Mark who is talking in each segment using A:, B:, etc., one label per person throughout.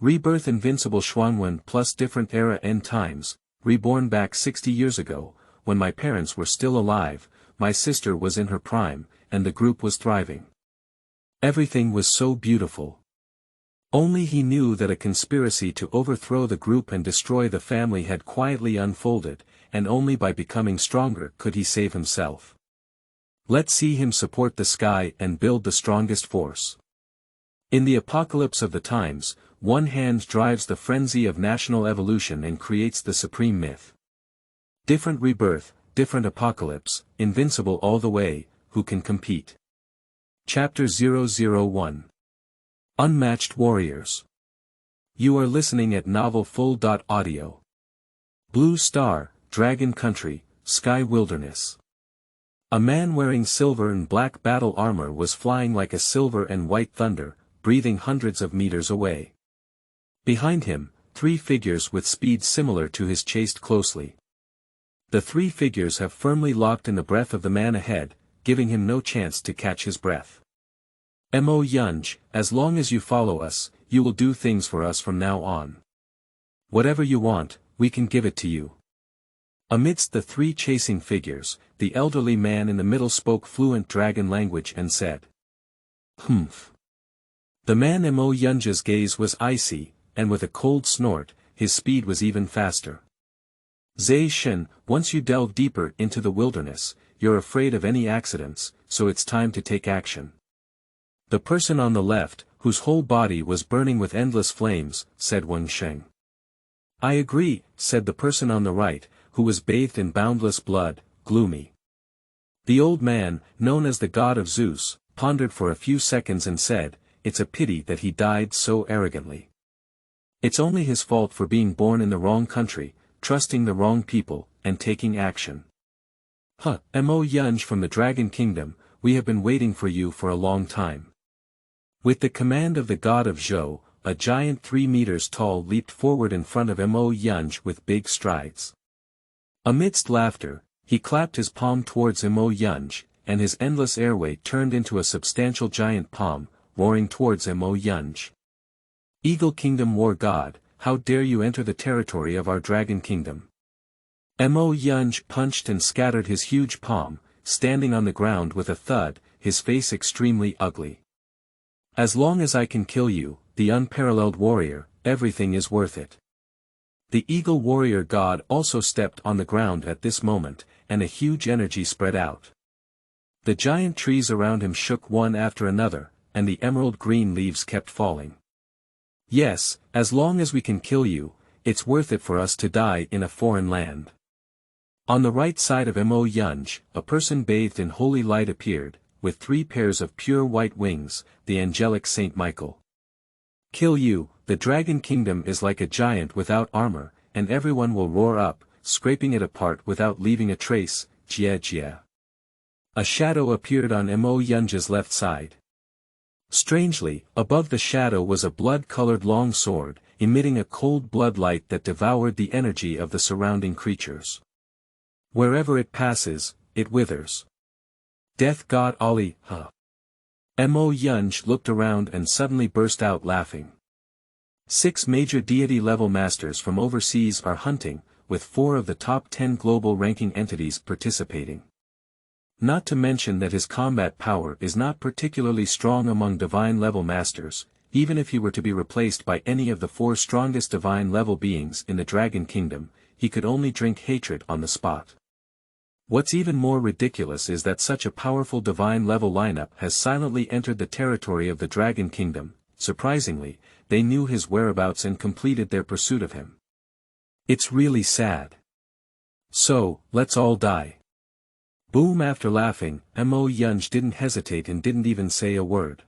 A: Rebirth Invincible Shuangwen+Different era end times, reborn back 60 years ago, when my parents were still alive, my sister was in her prime, and the group was thriving. Everything was so beautiful. Only he knew that a conspiracy to overthrow the group and destroy the family had quietly unfolded, and only by becoming stronger could he save himself. Let's see him support the sky and build the strongest force. In the apocalypse of the times, one hand drives the frenzy of national evolution and creates the supreme myth. Different rebirth, different apocalypse, invincible all the way, who can compete? Chapter 001. Unmatched Warriors. You are listening at novelfull.audio. Blue Star, Dragon Country, Sky Wilderness. A man wearing silver and black battle armor was flying like a silver and white thunder, breathing hundreds of meters away. Behind him, 3 figures with speed similar to his chased closely. The 3 figures have firmly locked in the breath of the man ahead, giving him no chance to catch his breath. Mo Yunj, as long as you follow us, you will do things for us from now on. Whatever you want, we can give it to you. Amidst the 3 chasing figures, the elderly man in the middle spoke fluent dragon language and said, "Humph." The man Mo Yunj's gaze was icy, and with a cold snort, his speed was even faster. Zai Shen, once you delve deeper into the wilderness, you're afraid of any accidents, so it's time to take action. The person on the left, whose whole body was burning with endless flames, said Wangxiang. I agree, said the person on the right, who was bathed in boundless blood, gloomy. The old man, known as the god of Zeus, pondered for a few seconds and said, it's a pity that he died so arrogantly. It's only his fault for being born in the wrong country, trusting the wrong people, and taking action. Mo Yunj from the Dragon Kingdom, we have been waiting for you for a long time. With the command of the god of Zhou, a giant 3 meters tall leaped forward in front of Mo Yunj with big strides. Amidst laughter, he clapped his palm towards Mo Yunj, and his endless airway turned into a substantial giant palm, roaring towards Mo Yunj. Eagle Kingdom War God, how dare you enter the territory of our Dragon Kingdom? Mo Yunj punched and scattered his huge palm, standing on the ground with a thud, his face extremely ugly. As long as I can kill you, the unparalleled warrior, everything is worth it. The Eagle Warrior God also stepped on the ground at this moment, and a huge energy spread out. The giant trees around him shook one after another, and the emerald green leaves kept falling. Yes, as long as we can kill you, it's worth it for us to die in a foreign land. On the right side of Mo Yunj, a person bathed in holy light appeared, with 3 pairs of pure white wings, the angelic Saint Michael. Kill you, the Dragon Kingdom is like a giant without armor, and everyone will roar up, scraping it apart without leaving a trace, jia jia. A shadow appeared on Mo Yunj's left side. Strangely, above the shadow was a blood-colored long sword, emitting a cold blood light that devoured the energy of the surrounding creatures. Wherever it passes, it withers. Death God Ali, huh? Mo Yunj looked around and suddenly burst out laughing. 6 major deity-level masters from overseas are hunting, with 4 of the top 10 global ranking entities participating. Not to mention that his combat power is not particularly strong among divine-level masters, even if he were to be replaced by any of the 4 strongest divine-level beings in the Dragon Kingdom, he could only drink hatred on the spot. What's even more ridiculous is that such a powerful divine-level lineup has silently entered the territory of the Dragon Kingdom. Surprisingly, they knew his whereabouts and completed their pursuit of him. It's really sad. So, let's all die. Boom. After laughing, Mo Yunj didn't hesitate and didn't even say a word.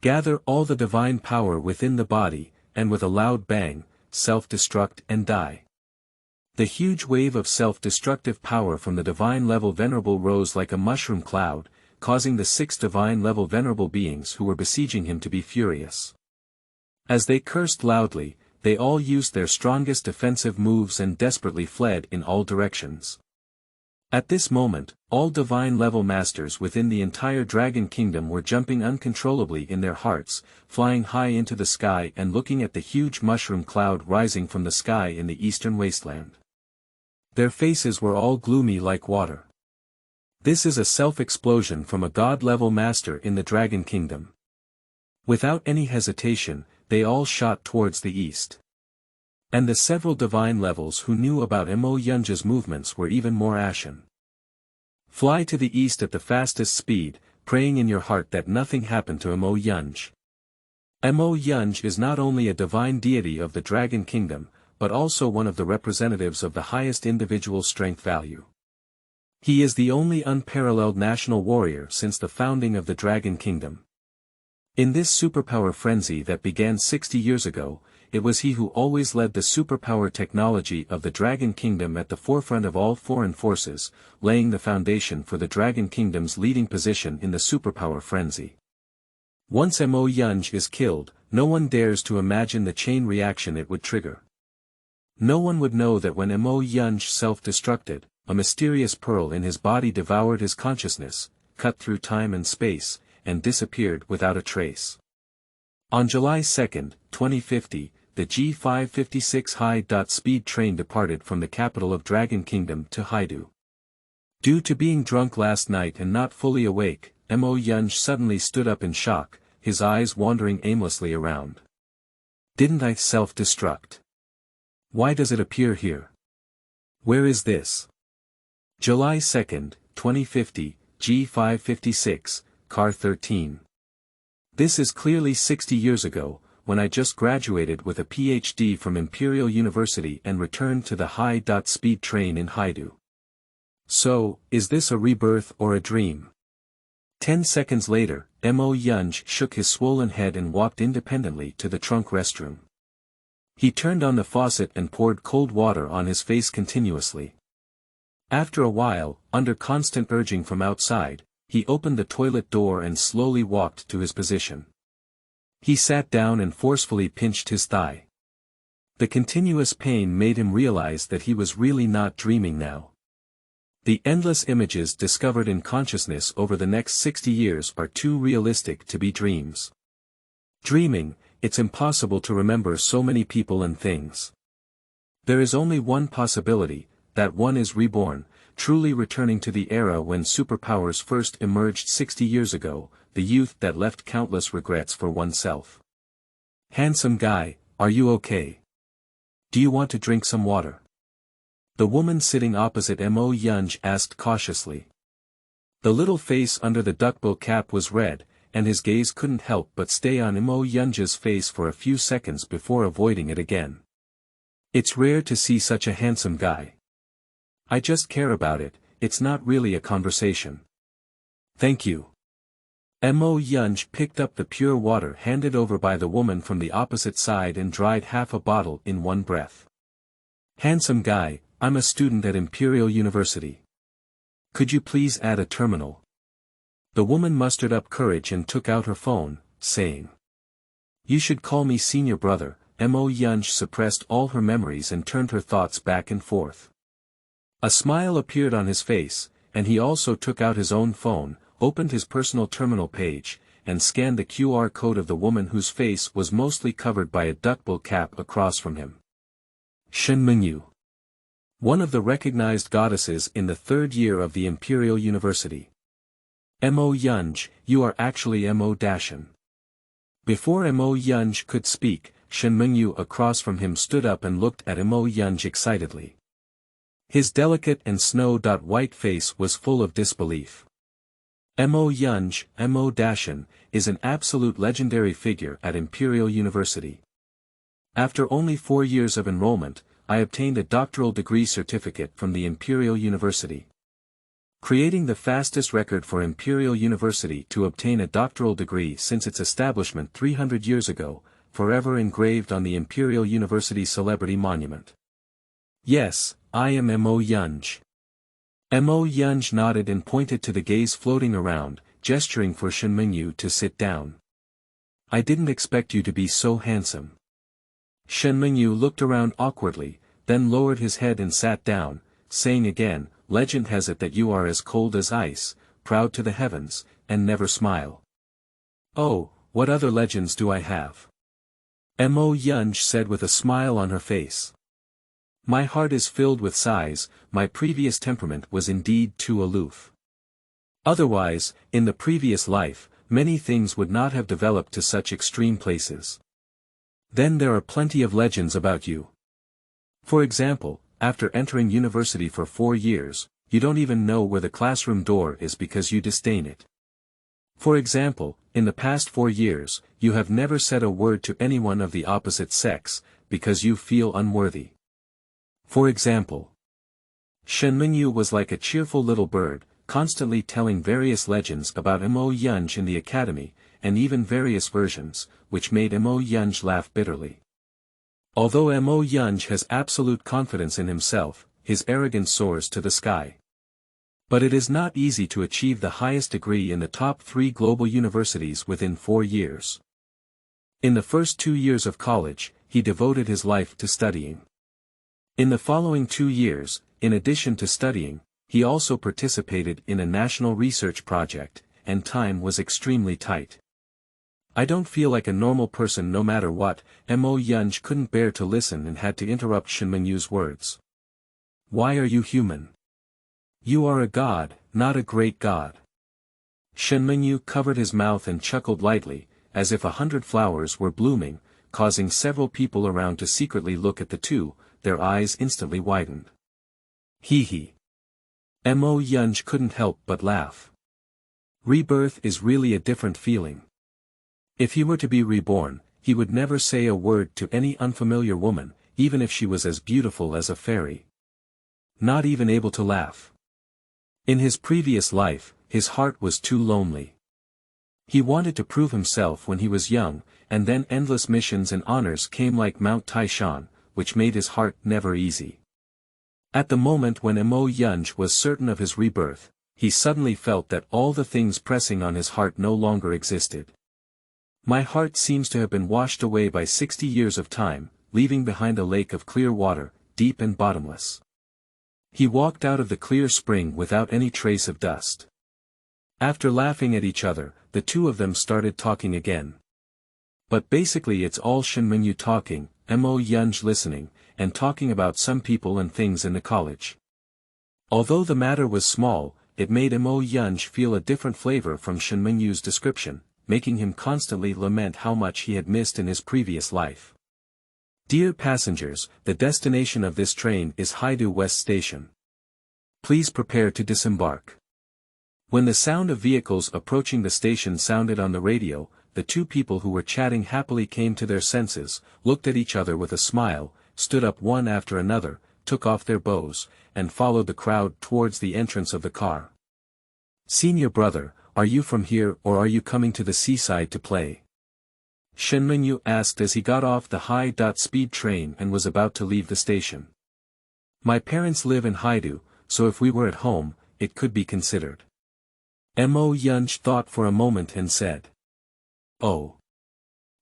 A: Gather all the divine power within the body, and with a loud bang, self-destruct and die. The huge wave of self-destructive power from the divine-level venerable rose like a mushroom cloud, causing the 6 divine-level venerable beings who were besieging him to be furious. As they cursed loudly, they all used their strongest defensive moves and desperately fled in all directions. At this moment, all divine-level masters within the entire Dragon Kingdom were jumping uncontrollably in their hearts, flying high into the sky and looking at the huge mushroom cloud rising from the sky in the eastern wasteland. Their faces were all gloomy like water. This is a self-explosion from a god-level master in the Dragon Kingdom. Without any hesitation, they all shot towards the east. And the several divine levels who knew about Mo Yunja's movements were even more ashen. Fly to the east at the fastest speed, praying in your heart that nothing happened to Mo Yunj. Mo Yunj is not only a divine deity of the Dragon Kingdom, but also one of the representatives of the highest individual strength value. He is the only unparalleled national warrior since the founding of the Dragon Kingdom. In this superpower frenzy that began 60 years ago, it was he who always led the superpower technology of the Dragon Kingdom at the forefront of all foreign forces, laying the foundation for the Dragon Kingdom's leading position in the superpower frenzy. Once Mo Yunj is killed, no one dares to imagine the chain reaction it would trigger. No one would know that when Mo Yunj self-destructed, a mysterious pearl in his body devoured his consciousness, cut through time and space, and disappeared without a trace. On July 2, 2050, the G556 high-speed train departed from the capital of Dragon Kingdom to Haidu. Due to being drunk last night and not fully awake, Mo Yunj suddenly stood up in shock, his eyes wandering aimlessly around. Didn't I self-destruct? Why does it appear here? Where is this? July 2, 2050, G556, Car 13. This is clearly 60 years ago, when I just graduated with a PhD from Imperial University and returned to the high-speed train in Haidu. So, is this a rebirth or a dream? 10 seconds later, Mo Yunj shook his swollen head and walked independently to the trunk restroom. He turned on the faucet and poured cold water on his face continuously. After a while, under constant urging from outside, he opened the toilet door and slowly walked to his position. He sat down and forcefully pinched his thigh. The continuous pain made him realize that he was really not dreaming now. The endless images discovered in consciousness over the next 60 years are too realistic to be dreams. Dreaming, it's impossible to remember so many people and things. There is only one possibility, that one is reborn, truly returning to the era when superpowers first emerged 60 years ago, the youth that left countless regrets for oneself. Handsome guy, are you okay? Do you want to drink some water? The woman sitting opposite Mo Yunj asked cautiously. The little face under the duckbill cap was red, and his gaze couldn't help but stay on Mo Yunj's face for a few seconds before avoiding it again. It's rare to see such a handsome guy. I just care about it, it's not really a conversation. Thank you. Mo Yunj picked up the pure water handed over by the woman from the opposite side and dried half a bottle in one breath. Handsome guy, I'm a student at Imperial University. Could you please add a terminal? The woman mustered up courage and took out her phone, saying. You should call me senior brother. Mo Yunj suppressed all her memories and turned her thoughts back and forth. A smile appeared on his face, and he also took out his own phone, opened his personal terminal page, and scanned the QR code of the woman whose face was mostly covered by a duckbill cap across from him. Shen Mingyu. One of the recognized goddesses in the third year of the Imperial University. Mo Yunj, you are actually Mo Dashan. Before Mo Yunj could speak, Shen Mingyu across from him stood up and looked at Mo Yunj excitedly. His delicate and snow-white face was full of disbelief. Mo Yunj, Mo Dashan, is an absolute legendary figure at Imperial University. After only 4 years of enrollment, I obtained a doctoral degree certificate from the Imperial University. Creating the fastest record for Imperial University to obtain a doctoral degree since its establishment 300 years ago, forever engraved on the Imperial University Celebrity Monument. Yes, I am Mo Yunj. Mo Yunj nodded and pointed to the gaze floating around, gesturing for Shen Mingyu to sit down. I didn't expect you to be so handsome. Shen Mingyu looked around awkwardly, then lowered his head and sat down, saying again, legend has it that you are as cold as ice, proud to the heavens, and never smile. Oh, what other legends do I have? Mo Yunj said with a smile on her face. My heart is filled with sighs, my previous temperament was indeed too aloof. Otherwise, in the previous life, many things would not have developed to such extreme places. Then there are plenty of legends about you. For example, after entering university for 4 years, you don't even know where the classroom door is because you disdain it. For example, in the past 4 years, you have never said a word to anyone of the opposite sex, because you feel unworthy. For example, Shen Mingyu was like a cheerful little bird, constantly telling various legends about Mo Yunj in the academy, and even various versions, which made Mo Yunj laugh bitterly. Although Mo Yunj has absolute confidence in himself, his arrogance soars to the sky. But it is not easy to achieve the highest degree in the top 3 global universities within 4 years. In the first 2 years of college, he devoted his life to studying. In the following 2 years, in addition to studying, he also participated in a national research project, and time was extremely tight. I don't feel like a normal person no matter what. Mo Yunj couldn't bear to listen and had to interrupt Shen Mingyu's words. Why are you human? You are a god, not a great god. Shen Mingyu covered his mouth and chuckled lightly, as if 100 flowers were blooming, causing several people around to secretly look at the two. Their eyes instantly widened. Hee hee. Mo Yunj couldn't help but laugh. Rebirth is really a different feeling. If he were to be reborn, he would never say a word to any unfamiliar woman, even if she was as beautiful as a fairy. Not even able to laugh. In his previous life, his heart was too lonely. He wanted to prove himself when he was young, and then endless missions and honors came like Mount Taishan, which made his heart never easy. At the moment when Mo Yunj was certain of his rebirth, he suddenly felt that all the things pressing on his heart no longer existed. My heart seems to have been washed away by 60 years of time, leaving behind a lake of clear water, deep and bottomless. He walked out of the clear spring without any trace of dust. After laughing at each other, the two of them started talking again. But basically it's all Shen Mingyu talking, Mo Yunj listening, and talking about some people and things in the college. Although the matter was small, it made Mo Yunj feel a different flavor from Shen Mingyu's description, making him constantly lament how much he had missed in his previous life. Dear passengers, the destination of this train is Haidu West Station. Please prepare to disembark. When the sound of vehicles approaching the station sounded on the radio, the two people who were chatting happily came to their senses, looked at each other with a smile, stood up one after another, took off their bows, and followed the crowd towards the entrance of the car. Senior brother, are you from here or are you coming to the seaside to play? Shen Mingyu asked as he got off the high-speed train and was about to leave the station. My parents live in Haidu, so if we were at home, it could be considered. Mo Yunj thought for a moment and said. Oh.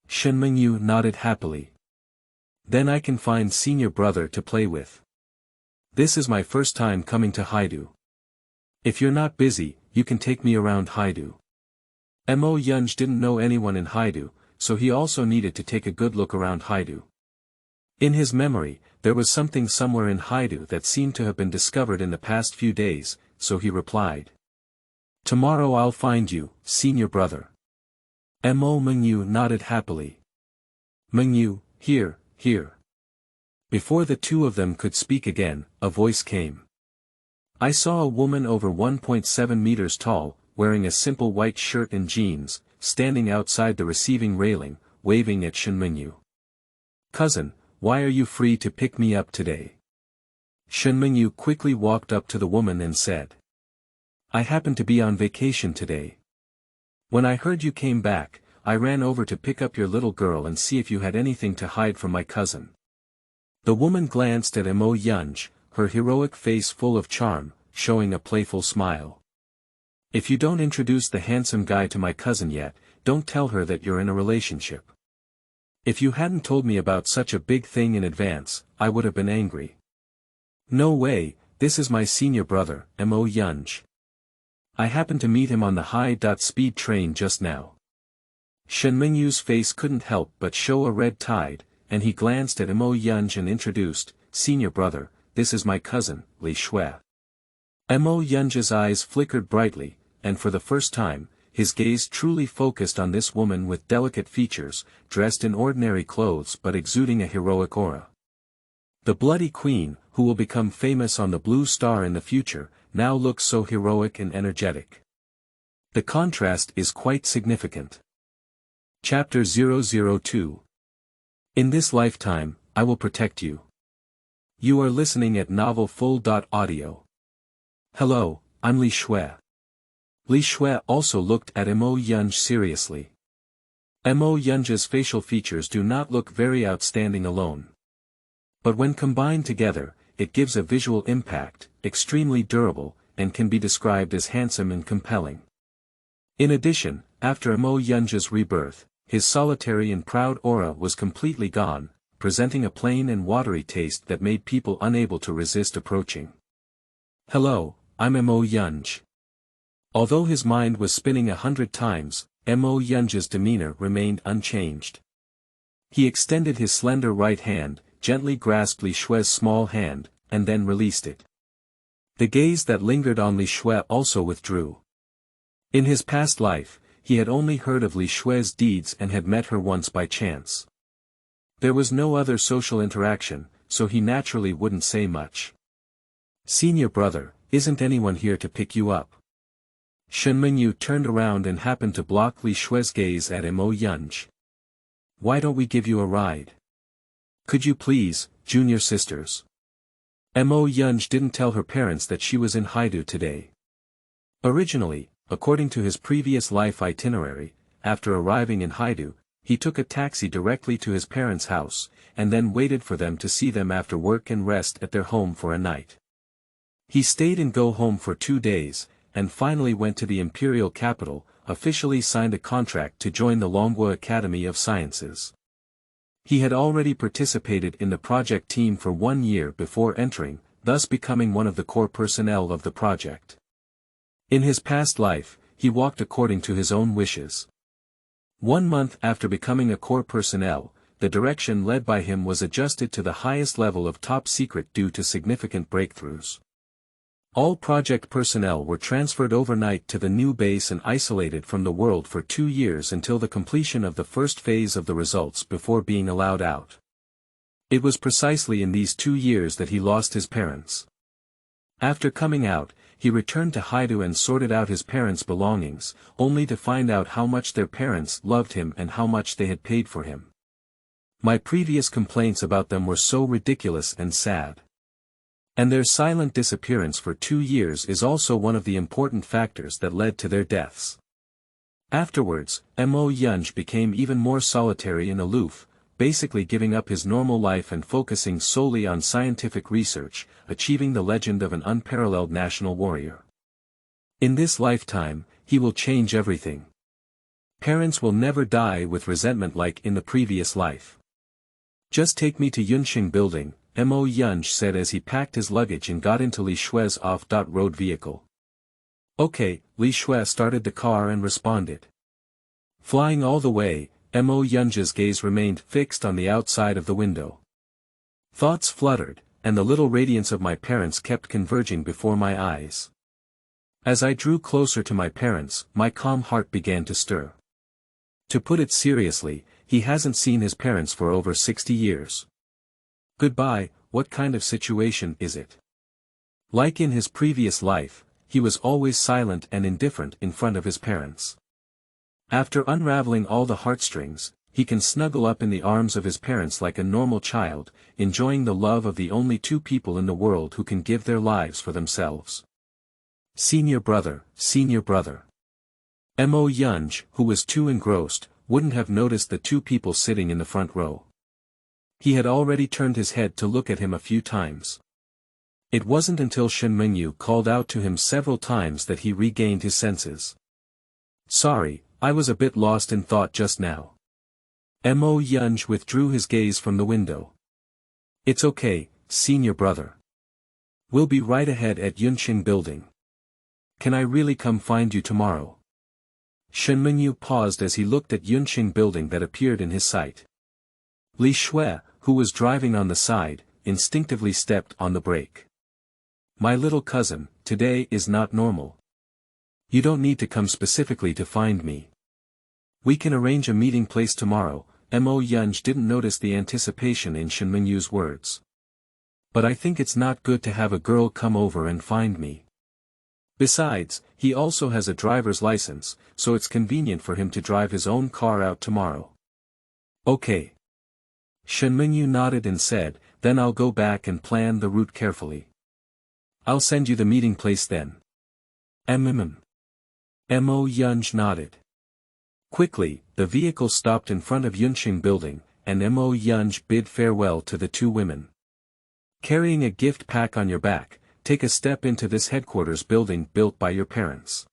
A: Shen Mingyu nodded happily. Then I can find senior brother to play with. This is my first time coming to Haidu. If you're not busy, you can take me around Haidu. Mo Yunj didn't know anyone in Haidu, so he also needed to take a good look around Haidu. In his memory, there was something somewhere in Haidu that seemed to have been discovered in the past few days, so he replied. Tomorrow I'll find you, senior brother. Mo Mingyu nodded happily. Mingyu, here, here. Before the two of them could speak again, a voice came. I saw a woman over 1.7 meters tall, wearing a simple white shirt and jeans, standing outside the receiving railing, waving at Shen Mingyu. Cousin, why are you free to pick me up today? Shen Mingyu quickly walked up to the woman and said. I happen to be on vacation today. When I heard you came back, I ran over to pick up your little girl and see if you had anything to hide from my cousin. The woman glanced at Mo Yunj, her heroic face full of charm, showing a playful smile. If you don't introduce the handsome guy to my cousin yet, don't tell her that you're in a relationship. If you hadn't told me about such a big thing in advance, I would have been angry. No way, this is my senior brother, Mo Yunj. I happened to meet him on the high-speed train just now. Shen Mingyu's face couldn't help but show a red tide, and he glanced at Mo Yunj and introduced, senior brother, this is my cousin, Li Shui. Mo Yunj's eyes flickered brightly, and for the first time, his gaze truly focused on this woman with delicate features, dressed in ordinary clothes but exuding a heroic aura. The Bloody Queen, who will become famous on the Blue Star in the future, now looks so heroic and energetic. The contrast is quite significant. Chapter 002. In this lifetime, I will protect you. You are listening at novelfull.audio. Hello, I'm Li Shui. Li Shui also looked at Mo Yunj seriously. Mo Yunj's facial features do not look very outstanding alone. But when combined together, it gives a visual impact, extremely durable, and can be described as handsome and compelling. In addition, after Mo Yunj's rebirth, his solitary and proud aura was completely gone, presenting a plain and watery taste that made people unable to resist approaching. Hello, I'm Mo Yunj. Although his mind was spinning 100 times, Mo Yunj's demeanor remained unchanged. He extended his slender right hand, gently grasped Li Shui's small hand, and then released it. The gaze that lingered on Li Shui also withdrew. In his past life, he had only heard of Li Shui's deeds and had met her once by chance. There was no other social interaction, so he naturally wouldn't say much. Senior brother, isn't anyone here to pick you up? Shen Mingyu turned around and happened to block Li Shui's gaze at Mo Yunj. Why don't we give you a ride? Could you please, junior sisters? Mo Yunj didn't tell her parents that she was in Haidu today. Originally, according to his previous life itinerary, after arriving in Haidu, he took a taxi directly to his parents' house, and then waited for them to see them after work and rest at their home for a night. He stayed in Go Home for 2 days, and finally went to the imperial capital, officially signed a contract to join the Longhua Academy of Sciences. He had already participated in the project team for 1 year before entering, thus becoming one of the core personnel of the project. In his past life, he walked according to his own wishes. 1 month after becoming a core personnel, the direction led by him was adjusted to the highest level of top secret due to significant breakthroughs. All project personnel were transferred overnight to the new base and isolated from the world for 2 years until the completion of the first phase of the results before being allowed out. It was precisely in these 2 years that he lost his parents. After coming out, he returned to Haidu and sorted out his parents' belongings, only to find out how much their parents loved him and how much they had paid for him. My previous complaints about them were so ridiculous and sad. And their silent disappearance for 2 years is also one of the important factors that led to their deaths. Afterwards, Mo Yunj became even more solitary and aloof, basically giving up his normal life and focusing solely on scientific research, achieving the legend of an unparalleled national warrior. In this lifetime, he will change everything. Parents will never die with resentment like in the previous life. Just take me to Yunxing Building, Mo Yunj said as he packed his luggage and got into Li Shui's off-road vehicle. Okay, Li Shui started the car and responded. Flying all the way, Mo Yunj's gaze remained fixed on the outside of the window. Thoughts fluttered, and the little radiance of my parents kept converging before my eyes. As I drew closer to my parents, my calm heart began to stir. To put it seriously, he hasn't seen his parents for over 60 years. Goodbye, what kind of situation is it? Like in his previous life, he was always silent and indifferent in front of his parents. After unraveling all the heartstrings, he can snuggle up in the arms of his parents like a normal child, enjoying the love of the only 2 people in the world who can give their lives for themselves. Senior brother, senior brother. Mo Yunj, who was too engrossed, wouldn't have noticed the 2 people sitting in the front row. He had already turned his head to look at him a few times. It wasn't until Shen Mingyu called out to him several times that he regained his senses. Sorry, I was a bit lost in thought just now. Mo Yunj withdrew his gaze from the window. It's okay, senior brother. We'll be right ahead at Yunqing building. Can I really come find you tomorrow? Shen Mengyu paused as he looked at Yunqing building that appeared in his sight. Li Shui, who was driving on the side, instinctively stepped on the brake. My little cousin, today is not normal. You don't need to come specifically to find me. We can arrange a meeting place tomorrow. Mo Yunj didn't notice the anticipation in Shen Mengyu's words. But I think it's not good to have a girl come over and find me. Besides, he also has a driver's license, so it's convenient for him to drive his own car out tomorrow. Okay. Shen Mengyu nodded and said, then I'll go back and plan the route carefully. I'll send you the meeting place then. Mo Yunj nodded. Quickly, the vehicle stopped in front of Yunqing building, and Mo Yunj bid farewell to the two women. Carrying a gift pack on your back, take a step into this headquarters building built by your parents.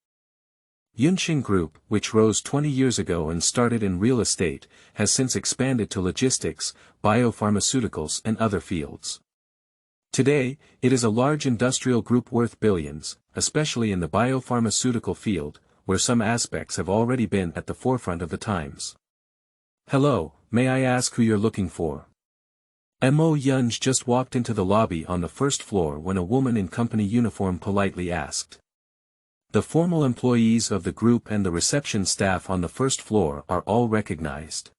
A: Yunqing Group, which rose 20 years ago and started in real estate, has since expanded to logistics, biopharmaceuticals and other fields. Today, it is a large industrial group worth billions, especially in the biopharmaceutical field, where some aspects have already been at the forefront of the times. Hello, may I ask who you're looking for? Mo Yunj just walked into the lobby on the first floor when a woman in company uniform politely asked. The formal employees of the group and the reception staff on the first floor are all recognized.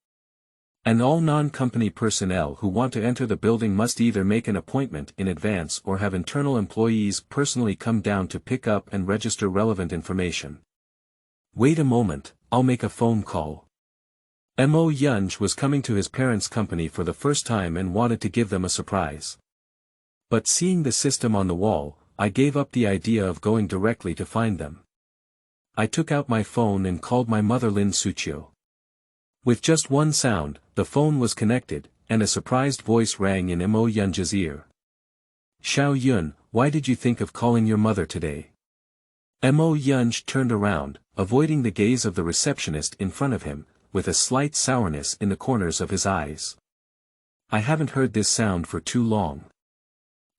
A: And all non-company personnel who want to enter the building must either make an appointment in advance or have internal employees personally come down to pick up and register relevant information. Wait a moment, I'll make a phone call. Mo Yunj was coming to his parents' company for the first time and wanted to give them a surprise. But seeing the system on the wall, I gave up the idea of going directly to find them. I took out my phone and called my mother Lin Suqiu. With just one sound, the phone was connected, and a surprised voice rang in Mo Yunj's ear. Xiao Yun, why did you think of calling your mother today? Mo Yunj turned around, avoiding the gaze of the receptionist in front of him, with a slight sourness in the corners of his eyes. I haven't heard this sound for too long.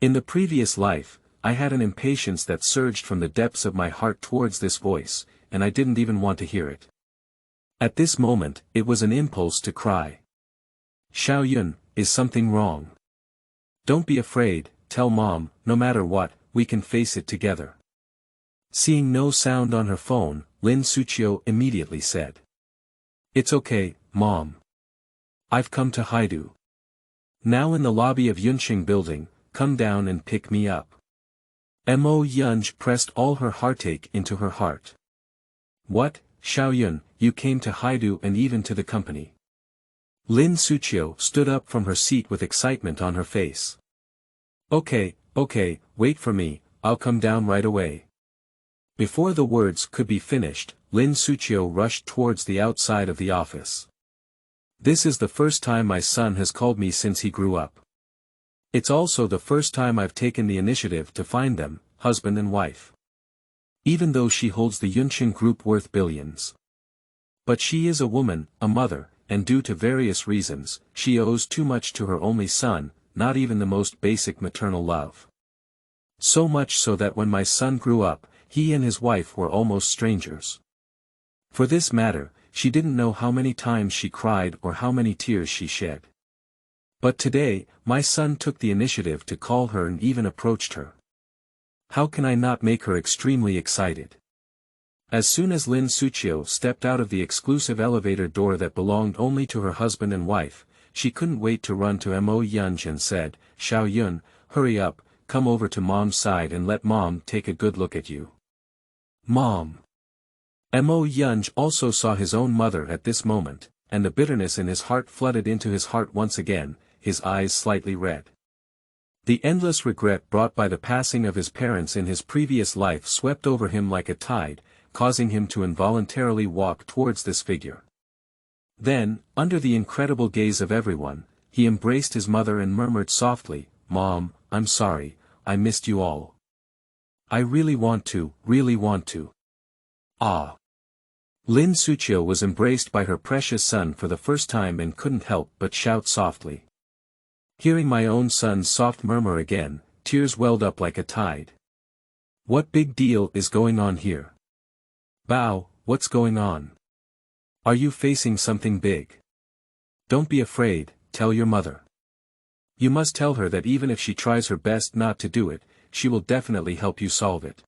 A: In the previous life, I had an impatience that surged from the depths of my heart towards this voice, and I didn't even want to hear it. At this moment, it was an impulse to cry. Xiao Yun, is something wrong? Don't be afraid, tell Mom, no matter what, we can face it together. Seeing no sound on her phone, Lin Suqiu immediately said. It's okay, Mom. I've come to Haidu. Now in the lobby of Yunqing building, come down and pick me up. Mo Yunj pressed all her heartache into her heart. What, Xiao Yun, you came to Haidu and even to the company. Lin Suqiu stood up from her seat with excitement on her face. Okay, wait for me, I'll come down right away. Before the words could be finished, Lin Suqiu rushed towards the outside of the office. This is the first time my son has called me since he grew up. It's also the first time I've taken the initiative to find them, husband and wife. Even though she holds the Yunqing Group worth billions. But she is a woman, a mother, and due to various reasons, she owes too much to her only son, not even the most basic maternal love. So much so that when my son grew up, he and his wife were almost strangers. For this matter, she didn't know how many times she cried or how many tears she shed. But today, my son took the initiative to call her and even approached her. How can I not make her extremely excited? As soon as Lin Suqiu stepped out of the exclusive elevator door that belonged only to her husband and wife, she couldn't wait to run to Mo Yunj and said, Xiao Yun, hurry up, come over to Mom's side and let Mom take a good look at you. Mom. Mo Yunj also saw his own mother at this moment, and the bitterness in his heart flooded into his heart once again, his eyes slightly red. The endless regret brought by the passing of his parents in his previous life swept over him like a tide, causing him to involuntarily walk towards this figure. Then, under the incredible gaze of everyone, he embraced his mother and murmured softly, Mom, I'm sorry, I missed you all. I really want to. Ah. Lin Suqiu was embraced by her precious son for the first time and couldn't help but shout softly. Hearing my own son's soft murmur again, Tears welled up like a tide. What big deal is going on here? Bao, what's going on? Are you facing something big? Don't be afraid, tell your mother. You must tell her that even if she tries her best not to do it, she will definitely help you solve it.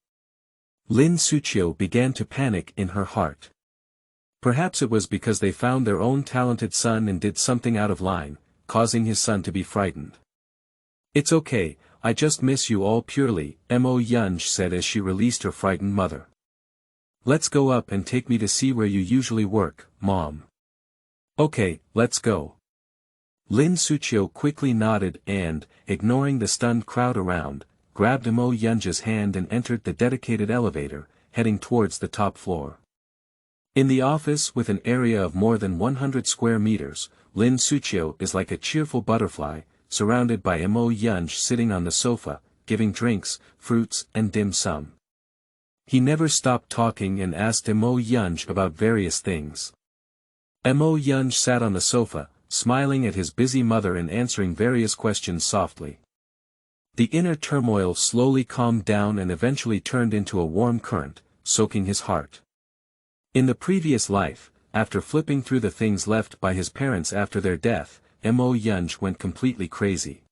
A: Lin Suqiu began to panic in her heart. Perhaps it was because they found their own talented son and did something out of line, causing his son to be frightened. It's okay, I just miss you all purely, Mo Yunj said as she released her frightened mother. Let's go up and take me to see where you usually work, Mom. Okay, let's go. Lin Suqiu quickly nodded and, ignoring the stunned crowd around, grabbed Mo Yunj's hand and entered the dedicated elevator, heading towards the top floor. In the office with an area of more than 100 square meters, Lin Suqiu is like a cheerful butterfly, surrounded by Mo Yunj sitting on the sofa, giving drinks, fruits and dim sum. He never stopped talking and asked Mo Yunj about various things. Mo Yunj sat on the sofa, smiling at his busy mother and answering various questions softly. The inner turmoil slowly calmed down and eventually turned into a warm current, soaking his heart. In the previous life, after flipping through the things left by his parents after their death, Mo Yunj went completely crazy.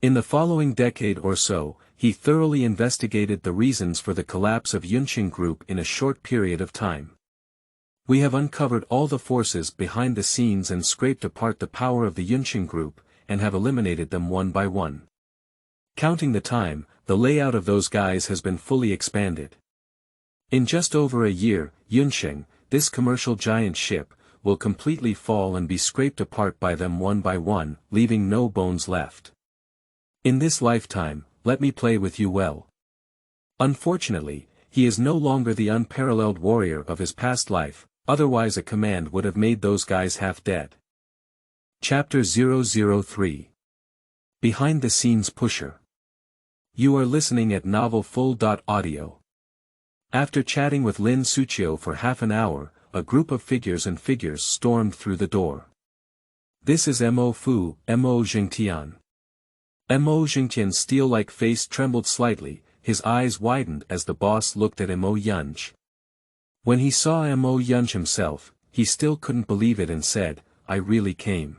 A: In the following decade or so, he thoroughly investigated the reasons for the collapse of Yunqing Group in a short period of time. We have uncovered all the forces behind the scenes and scraped apart the power of the Yunqing Group, and have eliminated them one by one. Counting the time, the layout of those guys has been fully expanded. In just over a year, Yunqing, this commercial giant ship, will completely fall and be scraped apart by them one by one, leaving no bones left. In this lifetime, let me play with you well. Unfortunately, he is no longer the unparalleled warrior of his past life, otherwise a command would have made those guys half dead. Chapter 003. Behind the Scenes Pusher. You are listening at novelfull.audio. After chatting with Lin Suqiu for half an hour, a group of figures stormed through the door. This is Mo Fu, Mo Jingtian. Mo Jingtian's steel-like face trembled slightly, his eyes widened as the boss looked at Mo Yunj. When he saw Mo Yunj himself, he still couldn't believe it and said, I really came.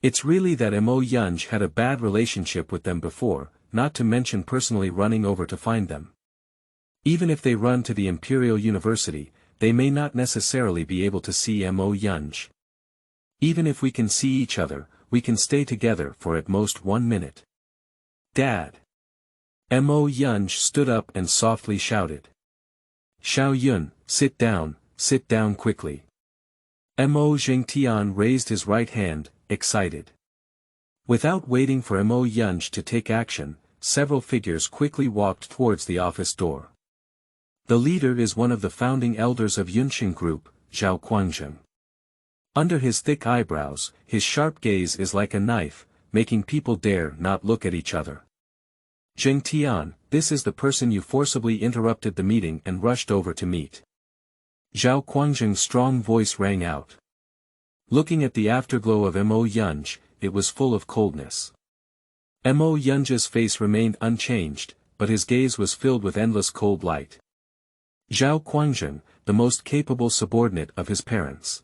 A: It's really that Mo Yunj had a bad relationship with them before, not to mention personally running over to find them. Even if they run to the Imperial University, they may not necessarily be able to see Mo Yunj. Even if we can see each other, we can stay together for at most 1 minute. Dad! Mo Yunj stood up and softly shouted. Xiao Yun, sit down quickly. Mo Jingtian raised his right hand, excited. Without waiting for Mo Yunj to take action, several figures quickly walked towards the office door. The leader is one of the founding elders of Yunqing Group, Shuangwen+Different. Under his thick eyebrows, his sharp gaze is like a knife, making people dare not look at each other. Jingtian, this is the person you forcibly interrupted the meeting and rushed over to meet. Zhao Guangjing's strong voice rang out. Looking at the afterglow of Mo Yunj, it was full of coldness. Mo Yunj's face remained unchanged, but his gaze was filled with endless cold light. Zhao Guangjing, the most capable subordinate of his parents.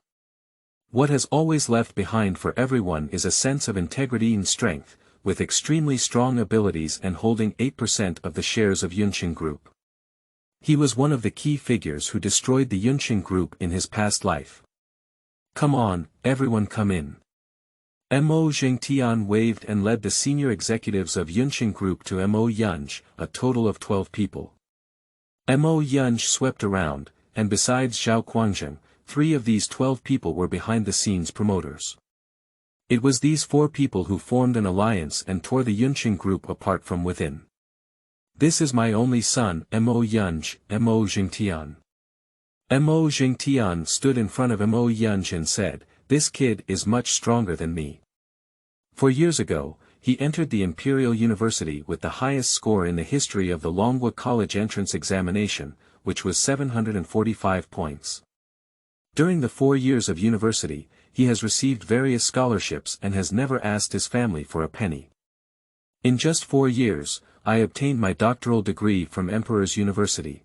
A: What has always left behind for everyone is a sense of integrity and strength, with extremely strong abilities and holding 8% of the shares of Yunqing Group. He was one of the key figures who destroyed the Yunqing Group in his past life. Come on, everyone come in. Mo Jingtian waved and led the senior executives of Yunqing Group to Mo Yunj, a total of 12 people. Mo Yunj swept around, and besides Zhao Guangjing, 3 of these 12 people were behind-the-scenes promoters. It was these 4 people who formed an alliance and tore the Yunqing Group apart from within. This is my only son, Mo Yunj, Mo Jingtian. Mo Jingtian stood in front of Mo Yunj and said, this kid is much stronger than me. 4 years ago, he entered the Imperial University with the highest score in the history of the Longhua College entrance examination, which was 745 points. During the 4 years of university, he has received various scholarships and has never asked his family for a penny. In just 4 years, I obtained my doctoral degree from Emperor's University.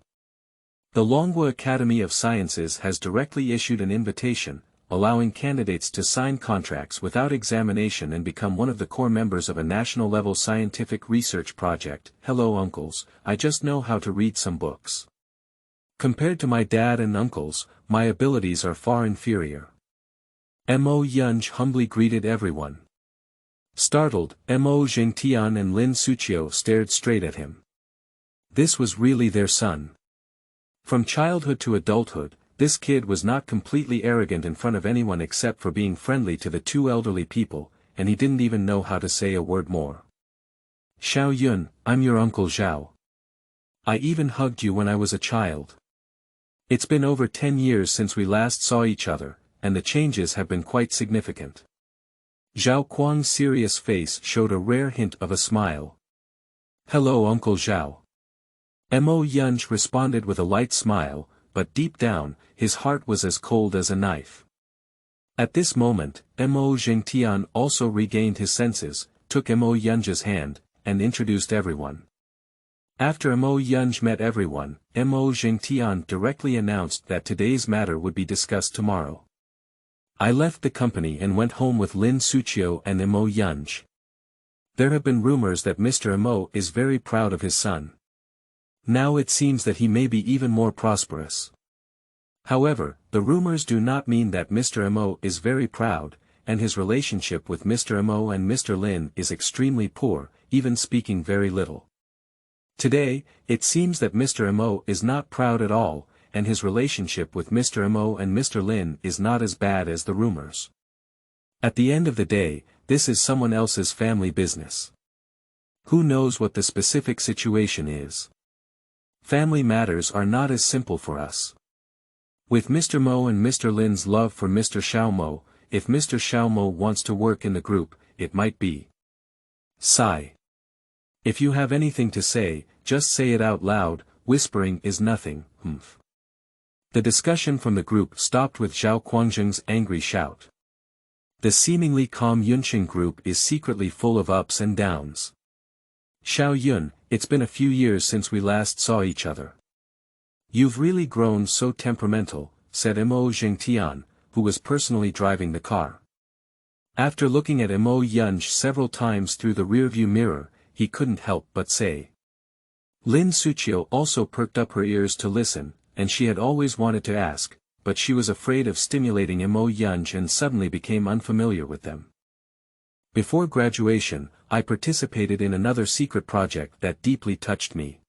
A: The Longwu Academy of Sciences has directly issued an invitation, allowing candidates to sign contracts without examination and become one of the core members of a national-level scientific research project. Hello uncles, I just know how to read some books. Compared to my dad and uncles, my abilities are far inferior. Mo Yunj humbly greeted everyone. Startled, Mo Jingtian and Lin Suqiu stared straight at him. This was really their son. From childhood to adulthood, this kid was not completely arrogant in front of anyone except for being friendly to the two elderly people, and he didn't even know how to say a word more. Xiao Yun, I'm your Uncle Zhao. I even hugged you when I was a child. It's been over 10 years since we last saw each other, and the changes have been quite significant. Zhao Kuang's serious face showed a rare hint of a smile. Hello Uncle Zhao. Mo Yunj responded with a light smile, but deep down, his heart was as cold as a knife. At this moment, Mo Jingtian also regained his senses, took Mo Yunj's hand, and introduced everyone. After Mo Yunj met everyone, Mo Jingtian directly announced that today's matter would be discussed tomorrow. I left the company and went home with Lin Suqiu and Mo Yunj. There have been rumors that Mr. Mo is very proud of his son. Now it seems that he may be even more prosperous. However, the rumors do not mean that Mr. Mo is very proud, and his relationship with Mr. Mo and Mr. Lin is extremely poor, even speaking very little. Today, it seems that Mr. Mo is not proud at all, and his relationship with Mr. Mo and Mr. Lin is not as bad as the rumors. At the end of the day, this is someone else's family business. Who knows what the specific situation is? Family matters are not as simple for us. With Mr. Mo and Mr. Lin's love for Mr. Xiao Mo, if Mr. Xiao Mo wants to work in the group, it might be. Sigh. If you have anything to say, just say it out loud, whispering is nothing, humph. The discussion from the group stopped with Zhao Kuangzheng's angry shout. The seemingly calm Yunqing group is secretly full of ups and downs. Xiao Yun, it's been a few years since we last saw each other. You've really grown so temperamental, said Mo Jingtian, who was personally driving the car. After looking at Mo Yunj several times through the rearview mirror, he couldn't help but say. Lin Suqiu also perked up her ears to listen, and she had always wanted to ask, but she was afraid of stimulating Mo Yunj and suddenly became unfamiliar with them. Before graduation, I participated in another secret project that deeply touched me.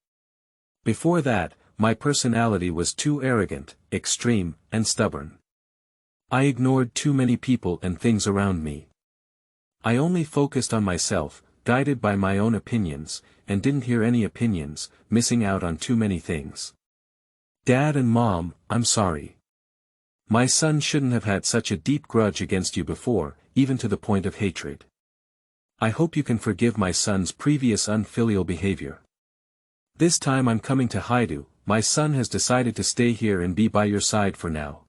A: Before that, my personality was too arrogant, extreme, and stubborn. I ignored too many people and things around me. I only focused on myself, guided by my own opinions, and didn't hear any opinions, missing out on too many things. Dad and Mom, I'm sorry. My son shouldn't have had such a deep grudge against you before, even to the point of hatred. I hope you can forgive my son's previous unfilial behavior. This time I'm coming to Haidu, my son has decided to stay here and be by your side for now.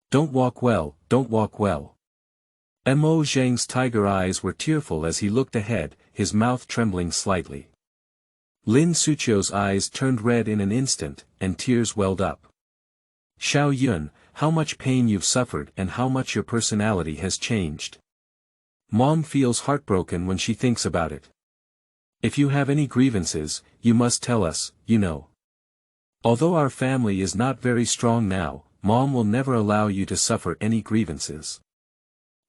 A: Don't walk well, don't walk well. Mo Zhang's tiger eyes were tearful as he looked ahead, his mouth trembling slightly. Lin Suqiu's eyes turned red in an instant, and tears welled up. Xiao Yun, how much pain you've suffered and how much your personality has changed. Mom feels heartbroken when she thinks about it. If you have any grievances, you must tell us, you know. Although our family is not very strong now, Mom will never allow you to suffer any grievances.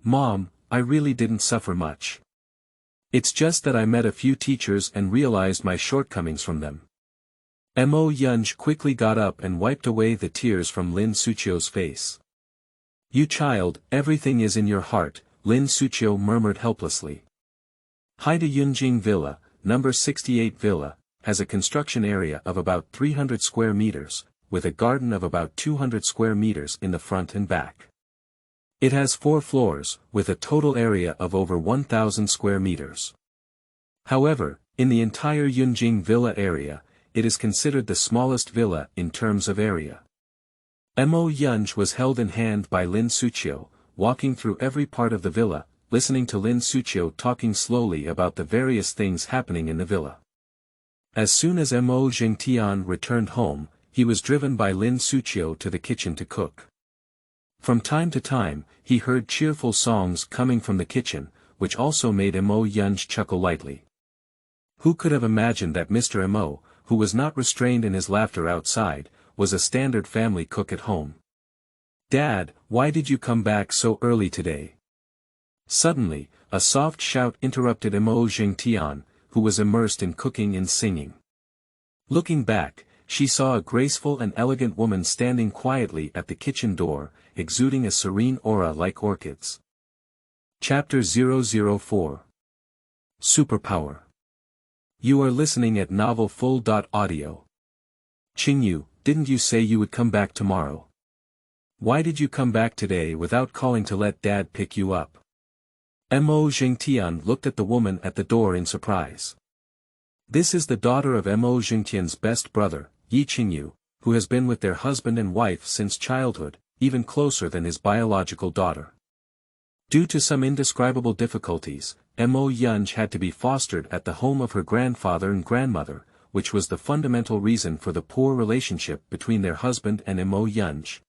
A: Mom, I really didn't suffer much. It's just that I met a few teachers and realized my shortcomings from them. Mo Yunj quickly got up and wiped away the tears from Lin Suqiu's face. You child, everything is in your heart, Lin Suqiu murmured helplessly. Haida Yunjing Villa, number 68 Villa, has a construction area of about 300 square meters, with a garden of about 200 square meters in the front and back. It has 4 floors, with a total area of over 1,000 square meters. However, in the entire Yunjing Villa area, it is considered the smallest villa in terms of area. Mo Yunj was held in hand by Lin Suqiu, walking through every part of the villa, listening to Lin Suqiu talking slowly about the various things happening in the villa. As soon as Mo Jingtian returned home, he was driven by Lin Suqiu to the kitchen to cook. From time to time, he heard cheerful songs coming from the kitchen, which also made Mo Yunj chuckle lightly. Who could have imagined that Mr. Mo, who was not restrained in his laughter outside, was a standard family cook at home? "Dad, why did you come back so early today?" Suddenly, a soft shout interrupted Mo Jingtian, who was immersed in cooking and singing. Looking back, she saw a graceful and elegant woman standing quietly at the kitchen door, exuding a serene aura like orchids. Chapter 004. Superpower. You are listening at novelfull.audio. Qingyu, didn't you say you would come back tomorrow? Why did you come back today without calling to let Dad pick you up? Mo Jingtian looked at the woman at the door in surprise. This is the daughter of Mo Jingtian's best brother, Yi Qingyu, who has been with their husband and wife since childhood, even closer than his biological daughter. Due to some indescribable difficulties, Mo Yunj had to be fostered at the home of her grandfather and grandmother, which was the fundamental reason for the poor relationship between their husband and Mo Yunj.